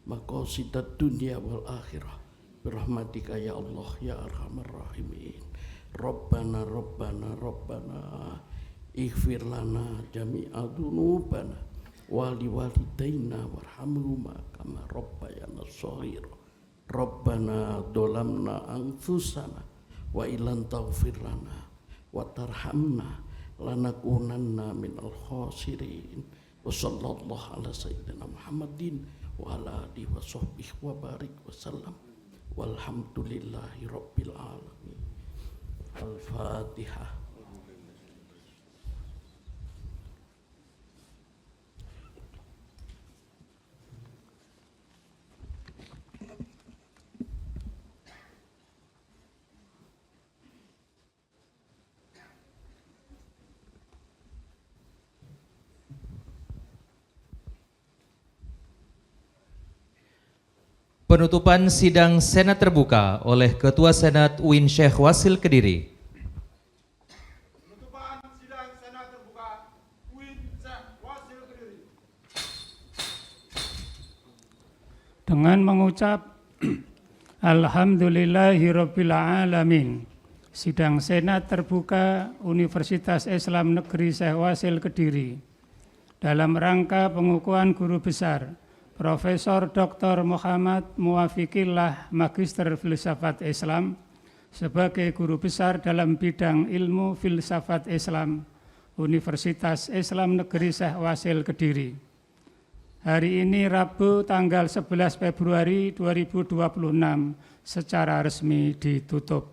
maqasidat dunya wal akhirah birahmatika ya Allah ya Arhamar Rahimin. Rabbana ighfir lana jami'a dzunubana wa liwalidayna warhamhuma kama rabbayana shaghira. Rabbana dolamna anfusana wa ilan taghfir lana wa tarhamna lanakunanna minal khasirin. Wa sallallahu ala sayyidina Muhammadin wa ala alihi wa sahbihi wa barik wa sallam. Walhamdulillahi rabbil alamin. Al-Fatihah. Penutupan sidang Senat terbuka oleh Ketua Senat UIN Syekh Wasil Kediri. Penutupan sidang Senat terbuka UIN Syekh Wasil Kediri. Dengan mengucap Alhamdulillahirabbil alamin. Sidang Senat terbuka Universitas Islam Negeri Syekh Wasil Kediri dalam rangka pengukuhan guru besar Profesor Dr. Muhammad Muwafikillah Magister Filsafat Islam sebagai guru besar dalam bidang ilmu filsafat Islam Universitas Islam Negeri Syekh Wasil Kediri. Hari ini Rabu tanggal 11 Februari 2026 secara resmi ditutup.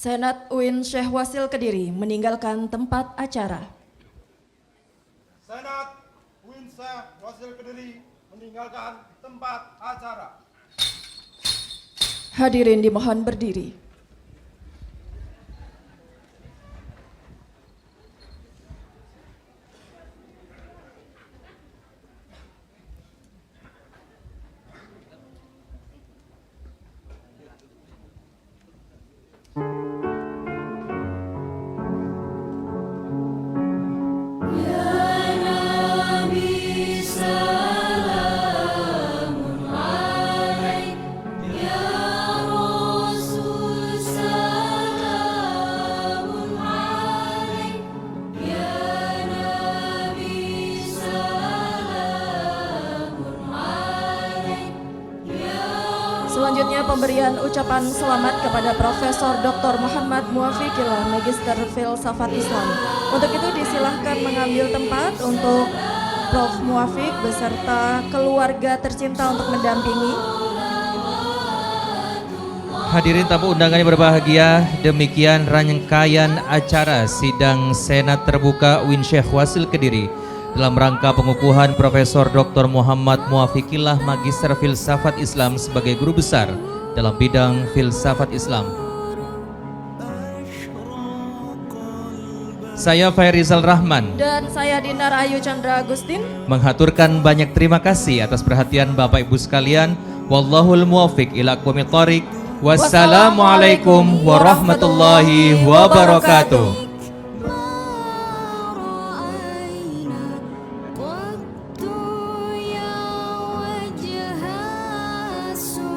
Senat UIN Syekh Wasil Kediri meninggalkan tempat acara. Senat UIN Syekh Wasil Kediri meninggalkan tempat acara. Hadirin dimohon berdiri. Selanjutnya pemberian ucapan selamat kepada Profesor Dr. Muhammad Muwafikillah Magister Filsafat Islam. Untuk itu disilahkan mengambil tempat untuk Prof. Muwafik beserta keluarga tercinta untuk mendampingi. Hadirin tamu undangan yang berbahagia, demikian rangkaian acara sidang Senat terbuka UIN Syekh Wasil Kediri dalam rangka pengukuhan Profesor Dr. Muhammad Muwafikillah Magister Filsafat Islam sebagai guru besar dalam bidang filsafat Islam. Saya Fairizal Rahman Dan saya Dinar Ayu Chandra Agustin. menghaturkan banyak terima kasih atas perhatian Bapak Ibu sekalian. Wallahul muwaffiq ila aqwamit thoriq. Wassalamualaikum warahmatullahi wabarakatuh. رأينا والدنيا